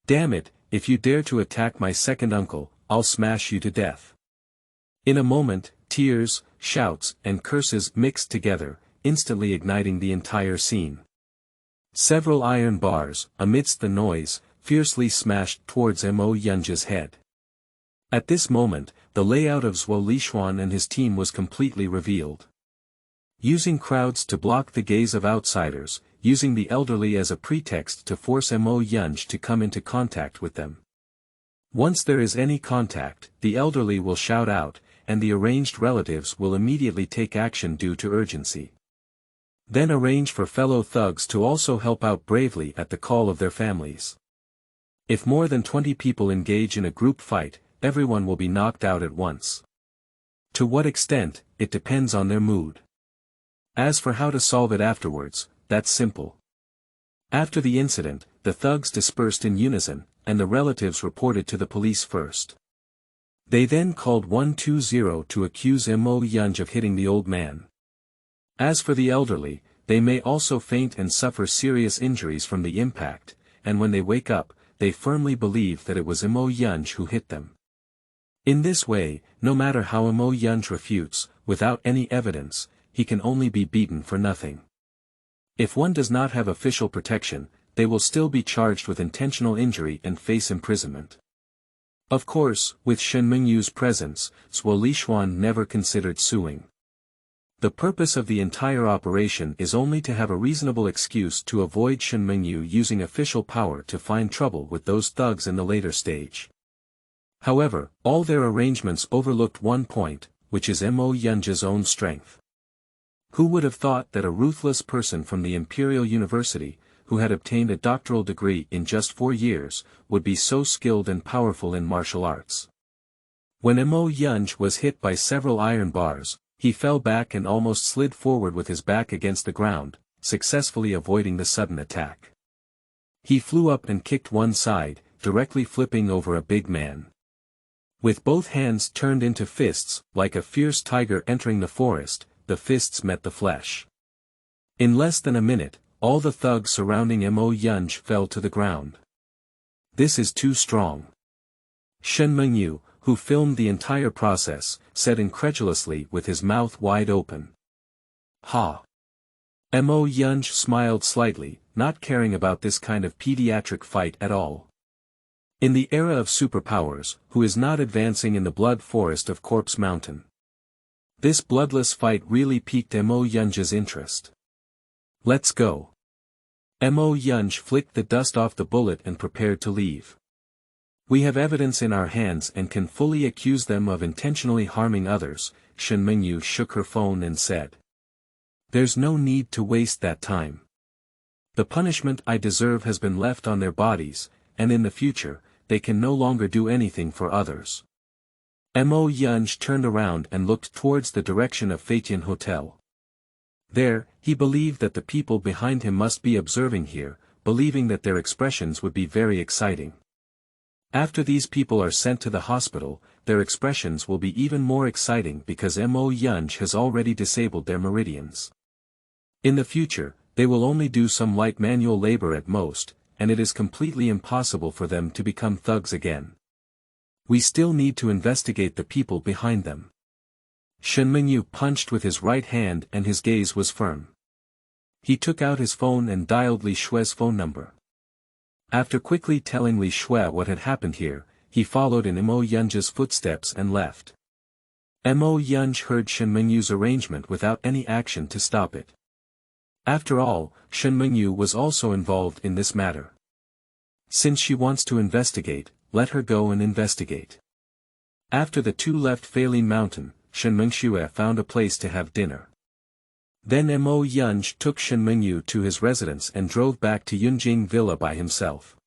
A: Damn it, if you dare to attack my second uncle, I'll smash you to death. In a moment, tears, shouts, and curses mixed together, instantly igniting the entire scene. Several iron bars, amidst the noise, fiercely smashed towards Mo Yunj's head. At this moment, the layout of Shuangwen and his team was completely revealed. Using crowds to block the gaze of outsiders, using the elderly as a pretext to force Mo Yunj to come into contact with them. Once there is any contact, the elderly will shout out, and the arranged relatives will immediately take action due to urgency. Then arrange for fellow thugs to also help out bravely at the call of their families. If more than 20 people engage in a group fight, everyone will be knocked out at once. To what extent, it depends on their mood. As for how to solve it afterwards, that's simple. After the incident, the thugs dispersed in unison, and the relatives reported to the police first. They then called 120 to accuse Mo Yunj of hitting the old man. As for the elderly, they may also faint and suffer serious injuries from the impact, and when they wake up, they firmly believe that it was Mo Yunj who hit them. In this way, no matter how Mo Yunj refutes, without any evidence, he can only be beaten for nothing. If one does not have official protection, they will still be charged with intentional injury and face imprisonment. Of course, with Shen Mingyu's presence, Shuangwen never considered suing. The purpose of the entire operation is only to have a reasonable excuse to avoid Shen Mingyu using official power to find trouble with those thugs in the later stage. However, all their arrangements overlooked one point, which is Mo Yunj's own strength. Who would have thought that a ruthless person from the Imperial University, who had obtained a doctoral degree in just 4 years, would be so skilled and powerful in martial arts? When Mo Yunj was hit by several iron bars, he fell back and almost slid forward with his back against the ground, successfully avoiding the sudden attack. He flew up and kicked one side, directly flipping over a big man. With both hands turned into fists, like a fierce tiger entering the forest, the fists met the flesh. In less than a minute, all the thugs surrounding Mo Yunj fell to the ground. This is too strong. Shen Mingyu, who filmed the entire process, said incredulously with his mouth wide open. Ha! Mo Yunj smiled slightly, not caring about this kind of pediatric fight at all. In the era of superpowers, who is not advancing in the blood forest of Corpse Mountain? This bloodless fight really piqued Mo Yunj's interest. Let's go. Mo Yunj flicked the dust off the bullet and prepared to leave. We have evidence in our hands and can fully accuse them of intentionally harming others, Shen Mingyu shook her phone and said. There's no need to waste that time. The punishment I deserve has been left on their bodies, and in the future, they can no longer do anything for others. Mo Yunj turned around and looked towards the direction of Feitian Hotel. There, he believed that the people behind him must be observing here, believing that their expressions would be very exciting. After these people are sent to the hospital, their expressions will be even more exciting because Mo Yunj has already disabled their meridians. In the future, they will only do some light manual labor at most, and it is completely impossible for them to become thugs again. We still need to investigate the people behind them. Shen Mingyu punched with his right hand and his gaze was firm. He took out his phone and dialed Li Shue's phone number. After quickly telling Li Shue what had happened here, he followed in Mo Yunj's footsteps and left. Mo Yunj heard Shen Mingyu's arrangement without any action to stop it. After all, Shen Mingyu was also involved in this matter. Since she wants to investigate, let her go and investigate. After the two left Feilin Mountain, Shen Mingxue found a place to have dinner. Then Mo Yunj took Shen Mingyu to his residence and drove back to Yunjing Villa by himself.